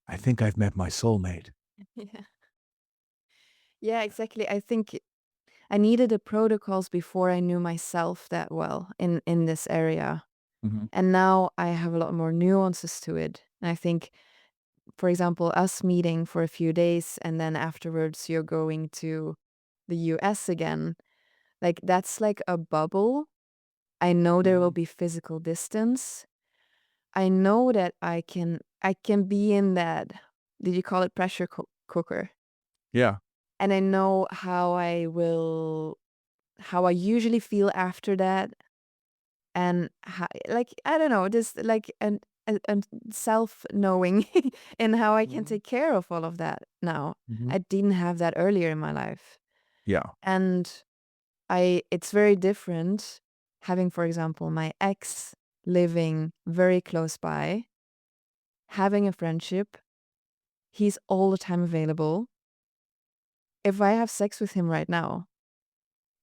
I think I've met my soulmate. Yeah. Yeah, exactly. I think I needed the protocols before I knew myself that well in this area. Mhm. And now I have a lot more nuances to it. And I think, for example, us meeting for a few days and then afterwards you're going to the US again, like that's like a bubble. I know there will Mhm. be physical distance. I know that I can be in that, did you call it pressure cooker? Yeah. and I know how I usually feel after that, and how, like, I don't know, just like an self-knowing and how I can Mhm. take care of all of that now. Mhm. I didn't have that earlier in my life. Yeah. And it's very different having, for example, my ex living very close by, having a friendship. He's all the time available. If I have sex with him right now,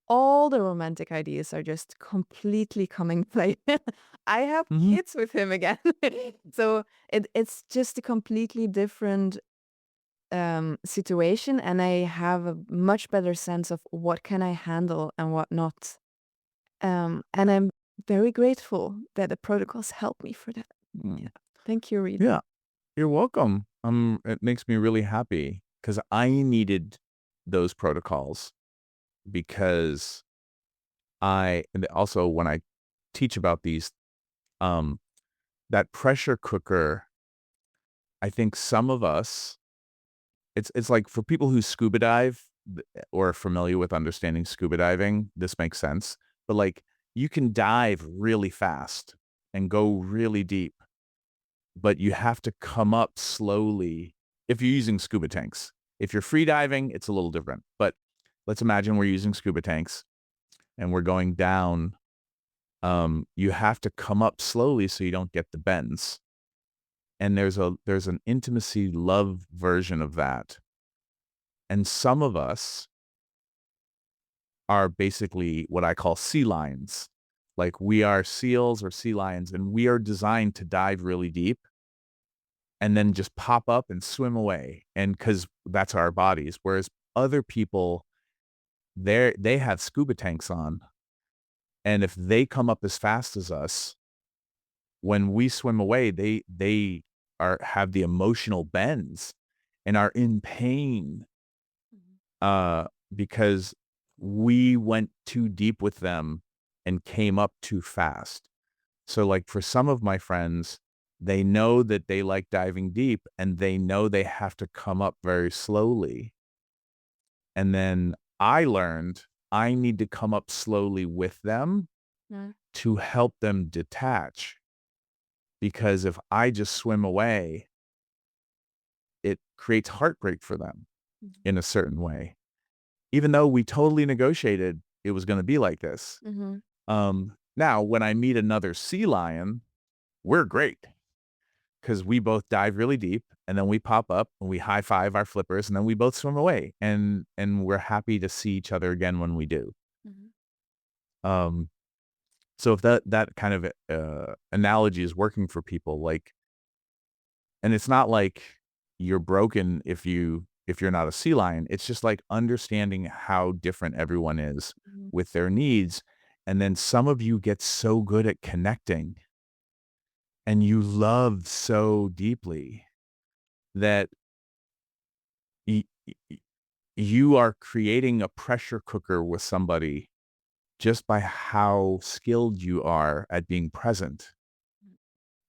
all the romantic ideas are just completely coming play. I have Mhm. kids with him again. So it's just a completely different situation, and I have a much better sense of what can I handle and what not. And I'm very grateful that the protocols help me for that. Yeah. Mm. Thank you, Reid. Yeah. You're welcome. It makes me really happy because I needed those protocols because and also when I teach about these, um, that pressure cooker, I think some of us, it's like for people who scuba dive or are familiar with understanding scuba diving, this makes sense. But like you can dive really fast and go really deep, but you have to come up slowly if you're using scuba tanks. If you're free diving, it's a little different. But let's imagine we're using scuba tanks and we're going down. You have to come up slowly so you don't get the bends. And there's an intimacy love version of that. And some of us are basically what I call sea lions. Like we are seals or sea lions, and we are designed to dive really deep and then just pop up and swim away. And because that's our bodies. Whereas other people, they have scuba tanks on. And if they come up as fast as us, when we swim away, they are have the emotional bends and are in pain Mhm. uh, because we went too deep with them and came up too fast. So like for some of my friends, they know that they like diving deep and they know they have to come up very slowly. And then I learned I need to come up slowly with them Yeah. to help them detach. Because if I just swim away, it creates heartbreak for them Mhm. in a certain way. Even though we totally negotiated it was going to be like this. Mhm. Now, when I meet another sea lion, we're great because we both dive really deep and then we pop up and we high five our flippers and then we both swim away and we're happy to see each other again when we do. Mhm. Um, so if that kind of analogy is working for people, like, and it's not like you're broken if you're not a sea lion. It's just like understanding how different everyone is Mhm. with their needs. And then some of you get so good at connecting and you love so deeply that y- y- you are creating a pressure cooker with somebody just by how skilled you are at being present.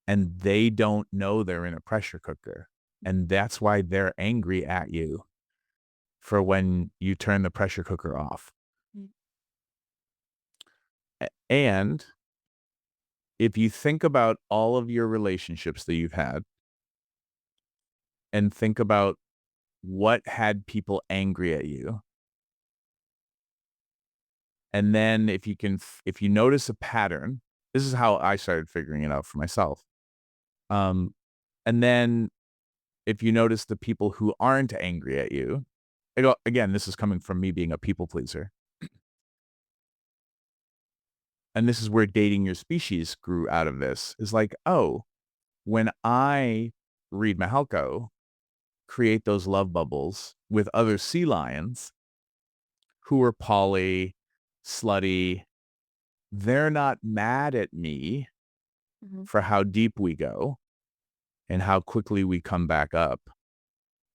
And they don't know they're in a pressure cooker. And that's why they're angry at you for when you turn the pressure cooker off. Mhm. And if you think about all of your relationships that you've had and think about what had people angry at you, and then if you notice a pattern, this is how I started figuring it out for myself. Um, and then if you notice the people who aren't angry at you, again, this is coming from me being a people pleaser. And this is where dating your species grew out of this is like, oh, when I read Mihalko, create those love bubbles with other sea lions who are poly, slutty, they're not mad at me Mhm. for how deep we go and how quickly we come back up.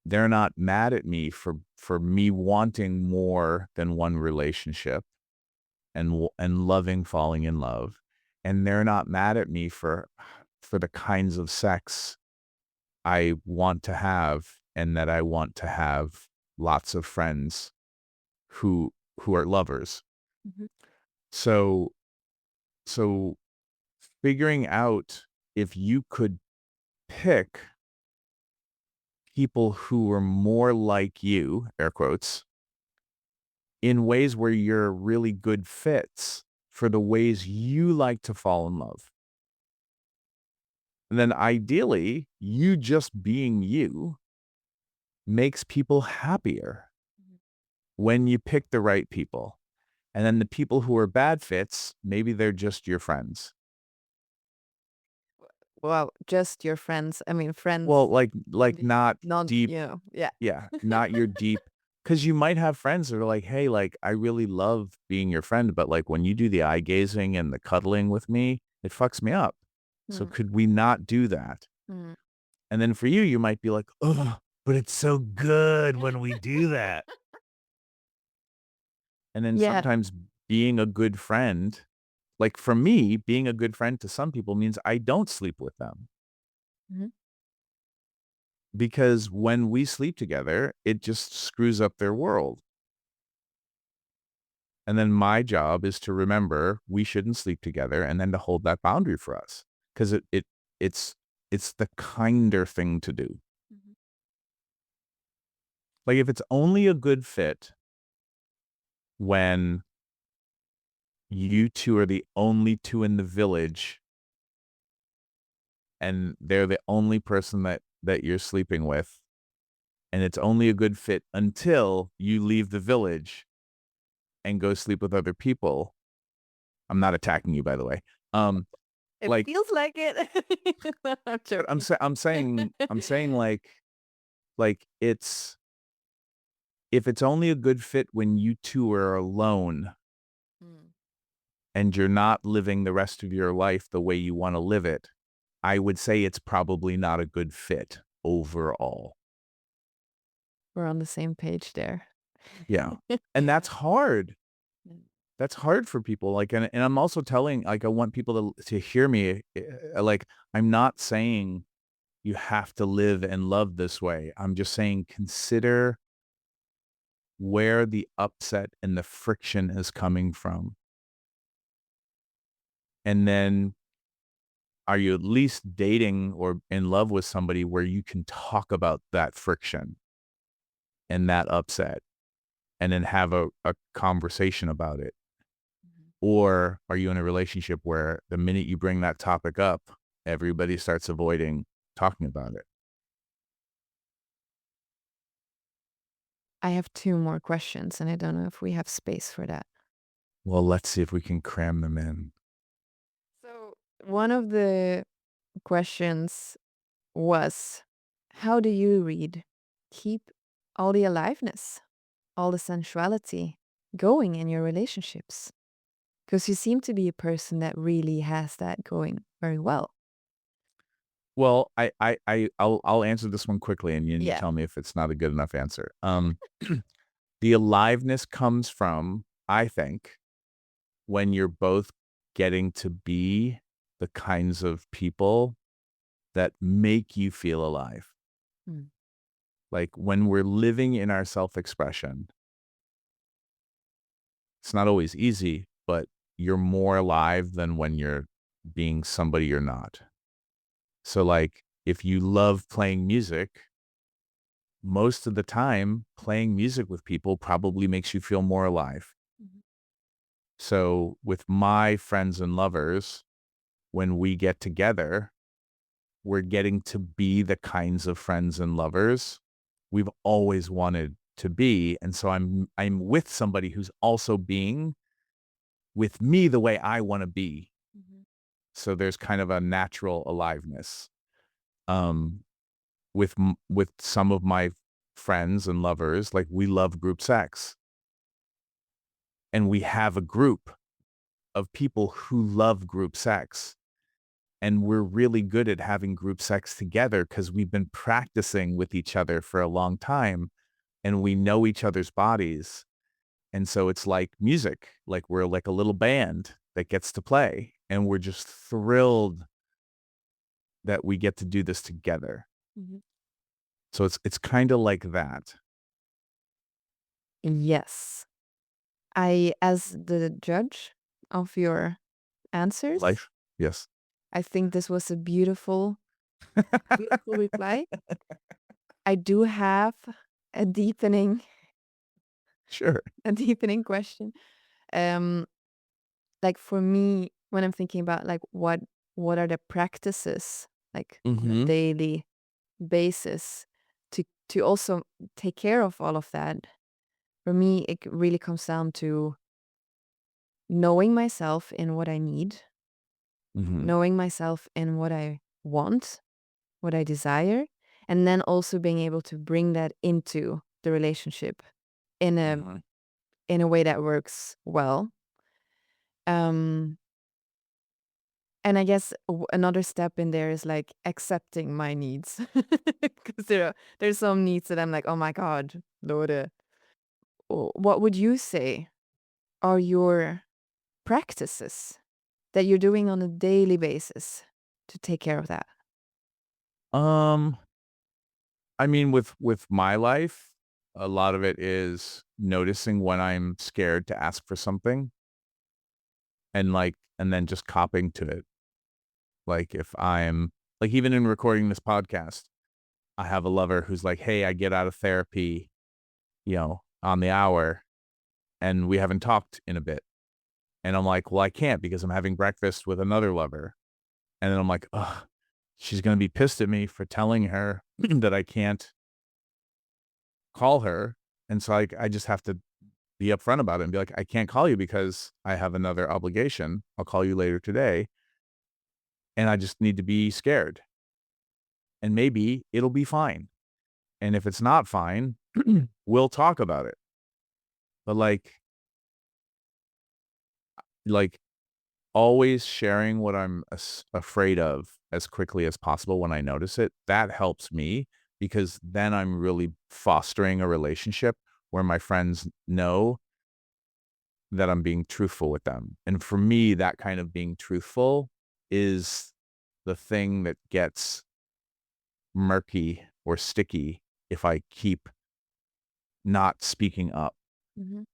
They're not mad at me for me wanting more than one relationship and loving falling in love. And they're not mad at me for the kinds of sex I want to have and that I want to have lots of friends who are lovers. Mhm. So so figuring out if you could pick people who were more like you, air quotes, in ways where you're really good fits for the ways you like to fall in love. And then ideally, you just being you makes people happier Mhm. when you pick the right people. And then the people who are bad fits, maybe they're just your friends. Well, just your friends. I mean, Well, friends like being not not, deep, yeah. yeah, not your deep, because you might have friends that are like, "Hey, like, I really love being your friend, but, like, when you do the eye gazing and the cuddling with me, it fucks me up. So Mm, could we not do that?" mm. And then for you, you might be like, "Oh, but it's so good when we do that." And then Yeah. sometimes being a good friend, like for me, being a good friend to some people means I don't sleep with them. Mhm. Because when we sleep together, it just screws up their world. And then my job is to remember we shouldn't sleep together and then to hold that boundary for us. Because it's it's the kinder thing to do. Mhm. Like if it's only a good fit when you two are the only two in the village and they're the only person that you're sleeping with, and it's only a good fit until you leave the village and go sleep with other people. I'm not attacking you, by the way. Um, It like, feels like it. No, I'm but joking. I'm saying like it's if it's only a good fit when you two are alone Mm. and you're not living the rest of your life the way you want to live it, I would say it's probably not a good fit overall. We're on the same page there. Yeah. And that's hard. Mm. That's hard for people. Like, and I'm also telling, like, I want people to hear me. Like, I'm not saying you have to live and love this way. I'm just saying consider where the upset and the friction is coming from. And then are you at least dating or in love with somebody where you can talk about that friction and that upset and then have a conversation about it? Mhm. Or are you in a relationship where the minute you bring that topic up, everybody starts avoiding talking about it? I have 2 more questions, and I don't know if we have space for that. Well, let's see if we can cram them in. So, one of the questions was, how do you read? Keep all the aliveness, all the sensuality going in your relationships? Because you seem to be a person that really has that going very well. Well, I'll answer this one quickly, and you Yeah. tell me if it's not a good enough answer. The aliveness comes from, I think, when you're both getting to be the kinds of people that make you feel alive. Mm. Like when we're living in our self-expression, it's not always easy, but you're more alive than when you're being somebody you're not. So like if you love playing music, most of the time playing music with people probably makes you feel more alive. Mhm. So with my friends and lovers, when we get together, we're getting to be the kinds of friends and lovers we've always wanted to be. And so I'm with somebody who's also being with me the way I want to be. Mhm. So there's kind of a natural aliveness. Um, with some of my friends and lovers, like we love group sex, and we have a group of people who love group sex. And we're really good at having group sex together because we've been practicing with each other for a long time and we know each other's bodies. And so it's like music, like we're like a little band that gets to play and we're just thrilled that we get to do this together. Mhm. So it's kind of like that. Yes. I, as the judge of your answers, Life? Yes. I think this was a beautiful, beautiful reply. I do have a deepening, Sure. a deepening question. Um, like for me, when I'm thinking about like what are the practices like on a Mhm. daily basis to also take care of all of that. For me, it really comes down to knowing myself in what I need, Mhm. knowing myself in what I want, what I desire, and then also being able to bring that into the relationship in a Mhm. way that works well. Um, and I guess another step in there is like accepting my needs, because there's some needs that I'm like, oh my god, Lord, what would you say are your practices that you're doing on a daily basis to take care of that? Um, I mean, with my life, a lot of it is noticing when I'm scared to ask for something and, like and then just copping to it. Like, if I'm like, even in recording this podcast, I have a lover who's like, "Hey, I get out of therapy, on the hour, and we haven't talked in a bit." And I'm like, "Well, I can't because I'm having breakfast with another lover." And then I'm like, "Ugh, she's gonna be pissed at me for telling her that I can't call her." And so, like, I just have to be upfront about it and be like, "I can't call you because I have another obligation. I'll call you later today, and I just need to be scared, and maybe it'll be fine. And if it's not fine, we'll talk about it." But, like, always sharing what I'm afraid of as quickly as possible when I notice it, that helps me because then I'm really fostering a relationship where my friends know that I'm being truthful with them. And for me, that kind of being truthful is the thing that gets murky or sticky if I keep not speaking up. Mhm,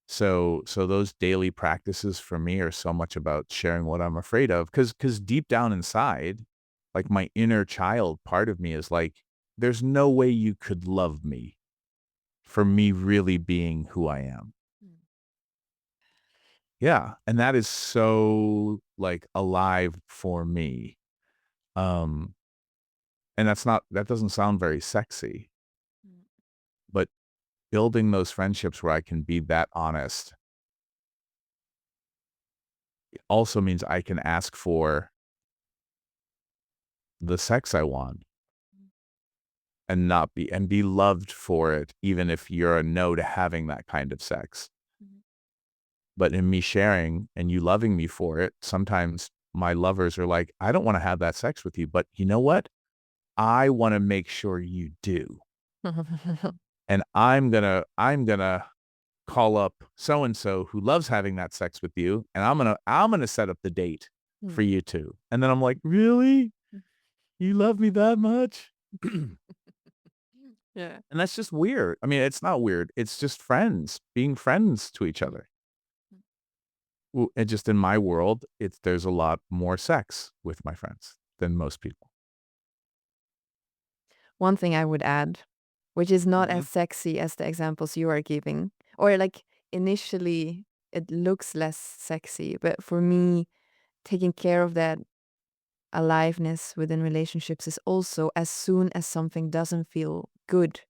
So those daily practices for me are so much about sharing what I'm afraid of because deep down inside, like, my inner child part of me is like, "There's no way you could love me for me really being who I am." mm, Yeah, and that is so, like, alive for me. Um, and that doesn't sound very sexy, mm, but building those friendships where I can be that honest also means I can ask for the sex I want mm, and not be loved for it, even if you're a no to having that kind of sex. mhm. But in me sharing and you loving me for it, sometimes my lovers are like, "I don't wanna have that sex with you, but you know what? I wanna make sure you do. And I'm gonna call up so and so who loves having that sex with you, and I'm gonna set up the date for Mm, you 2." And then I'm like, "Really? mm. You love me that much?" Yeah. And that's just weird. I mean, it's not weird. It's just friends, being friends to each Mm, other. mm. Well, and just in my world, there's a lot more sex with my friends than most people. One thing I would add, which is not Mhm. as sexy as the examples you are giving, or like initially it looks less sexy, but for me, taking care of that aliveness within relationships is also as soon as something doesn't feel good,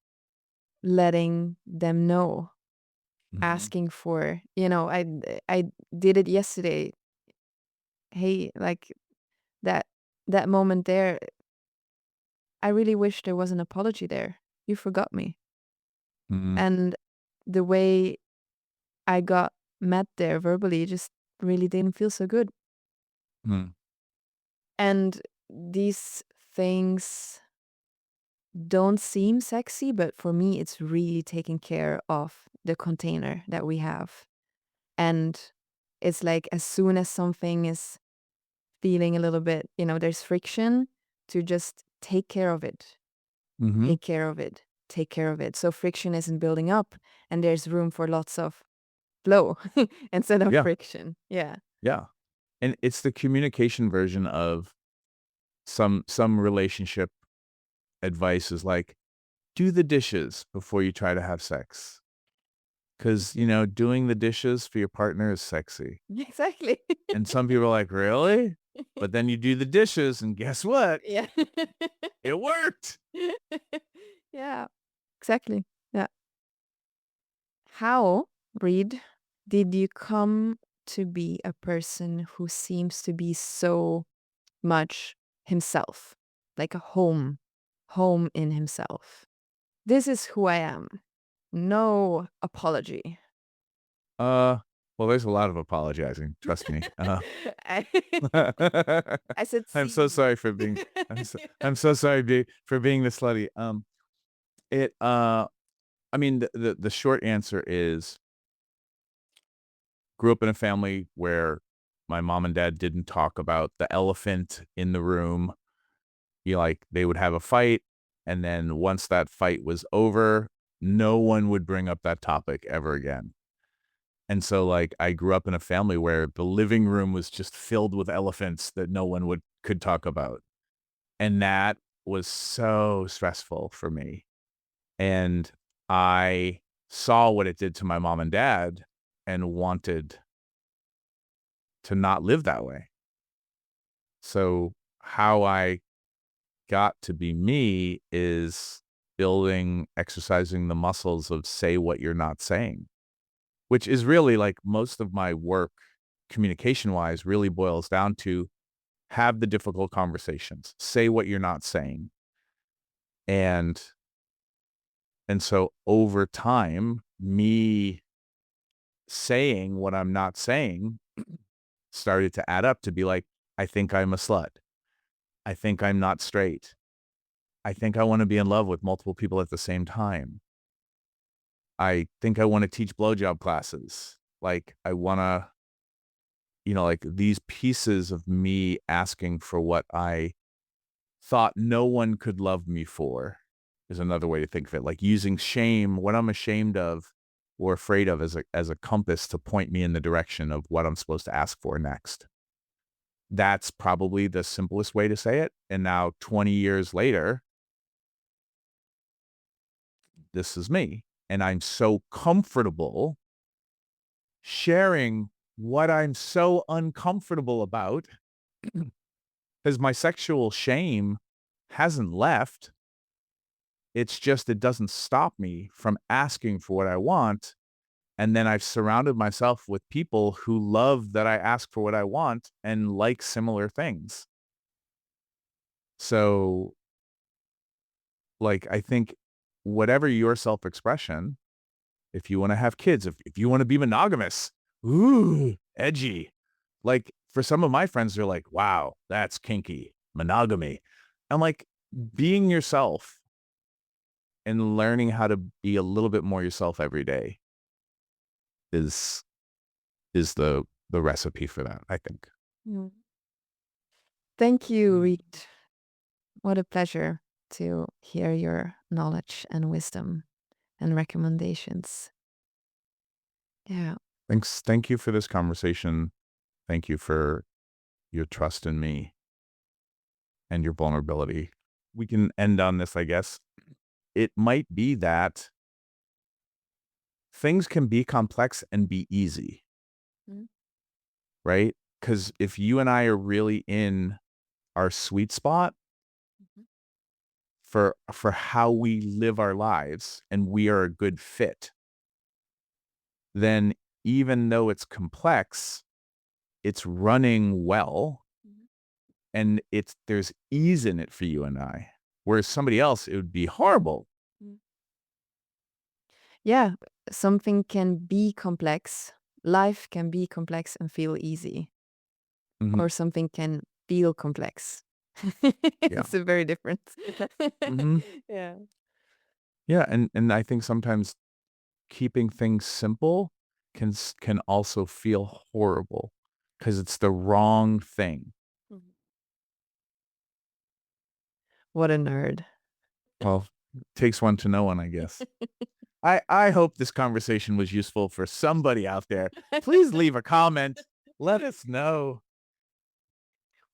letting them know, Mhm. asking for, I did it yesterday. Hey, like that that moment there, I really wish there was an apology there. You forgot me. Mhm. And the way I got met there verbally just really didn't feel so good. Mhm. And these things don't seem sexy, but for me, it's really taking care of the container that we have. And it's like as soon as something is feeling a little bit, there's friction to just take care of it, Mhm. take care of it, take care of it. So friction isn't building up and there's room for lots of flow instead of Yeah, friction. Yeah. yeah. And it's the communication version of some relationship advice is like, do the dishes before you try to have sex. Because, doing the dishes for your partner is sexy. Exactly. And some people are like, really? But then you do the dishes and guess what? Yeah. It worked. Yeah, exactly. Yeah. How, Reid, did you come to be a person who seems to be so much himself, like a home in himself? This is who I am. No apology. Uh, well, there's a lot of apologizing, trust me. I, I said I'm so seem. sorry for being I'm so sorry for being this slutty. It I mean the short answer is grew up in a family where my mom and dad didn't talk about the elephant in the room. They would have a fight, and then once that fight was over, no one would bring up that topic ever again. And so, I grew up in a family where the living room was just filled with elephants that no one would could talk about. And that was so stressful for me. And I saw what it did to my mom and dad and wanted to not live that way. So how I got to be me is exercising the muscles of say what you're not saying, which is really like most of my work communication wise really boils down to have the difficult conversations, say what you're not saying. And so over time, me saying what I'm not saying started to add up to be like, I think I'm a slut. I think I'm not straight. I think I want to be in love with multiple people at the same time. I think I want to teach blowjob classes. Like I want to, like these pieces of me asking for what I thought no one could love me for is another way to think of it. Like using shame, what I'm ashamed of or afraid of as a compass to point me in the direction of what I'm supposed to ask for next. That's probably the simplest way to say it. And now 20 years later, this is me. And I'm so comfortable sharing what I'm so uncomfortable about because my sexual shame hasn't left. It's just it doesn't stop me from asking for what I want. And then I've surrounded myself with people who love that I ask for what I want and like similar things. So, I think whatever your self-expression, if you want to have kids, if you want to be monogamous, ooh, edgy. Like for some of my friends, they're like, wow, that's kinky, monogamy. I'm like, being yourself and learning how to be a little bit more yourself every day is the recipe for that, I think. Mm. Thank you, Reid. What a pleasure to hear your knowledge and wisdom and recommendations. Yeah. Thanks. Thank you for this conversation. Thank you for your trust in me and your vulnerability. We can end on this, I guess. It might be that things can be complex and be easy, Mm. right? Because if you and I are really in our sweet spot Mhm. for how we live our lives and we are a good fit, then even though it's complex, it's running well Mhm. and there's ease in it for you and I. Whereas somebody else, it would be horrible. Mm. Yeah, something can be complex. Life can be complex and feel easy, Mhm. or something can feel complex. Yeah. It's a very different. Mhm. Yeah. Yeah, and I think sometimes keeping things simple can also feel horrible because it's the wrong thing. Mhm. What a nerd. Well, Takes one to know one, I guess. I hope this conversation was useful for somebody out there. Please leave a comment. Let us know.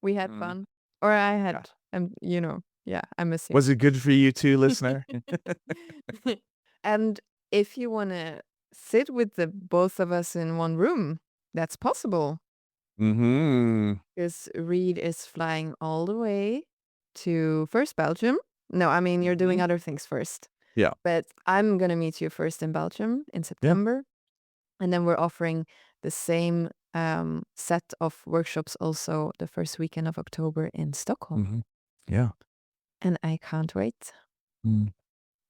We had Mm, fun. Or I yeah. had, yeah, I miss you. Was it good for you too, listener? And if you wanna sit with the both of us in one room, that's possible. Mhm. Because Reid is flying all the way to first Belgium. No, I mean, you're doing Mhm. other things first. Yeah. But I'm gonna meet you first in Belgium in Yeah. September, and then we're offering the same, set of workshops also the first weekend of October in Stockholm, Mhm. Yeah. and I can't wait. Mm,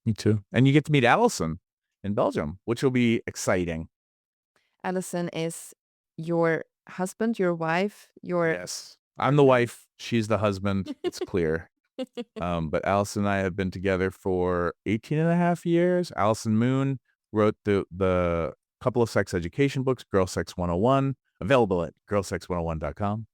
me too. And you get to meet Allison in Belgium, which will be exciting. Alison is your husband, your wife, your Yes. I'm the partner? wife, she's the husband, it's clear. But Allison and I have been together for 18 and a half years. Allison Moon wrote the couple of sex education books, Girl Sex 101, available at girlsex101.com.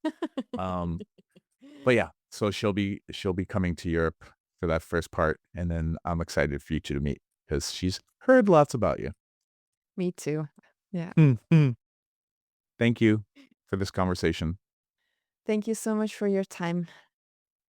But yeah, so she'll be coming to Europe for that first part, and then I'm excited for you two to meet because she's heard lots about you. Me too. Yeah. Mm. Thank you for this conversation. Thank you so much for your time.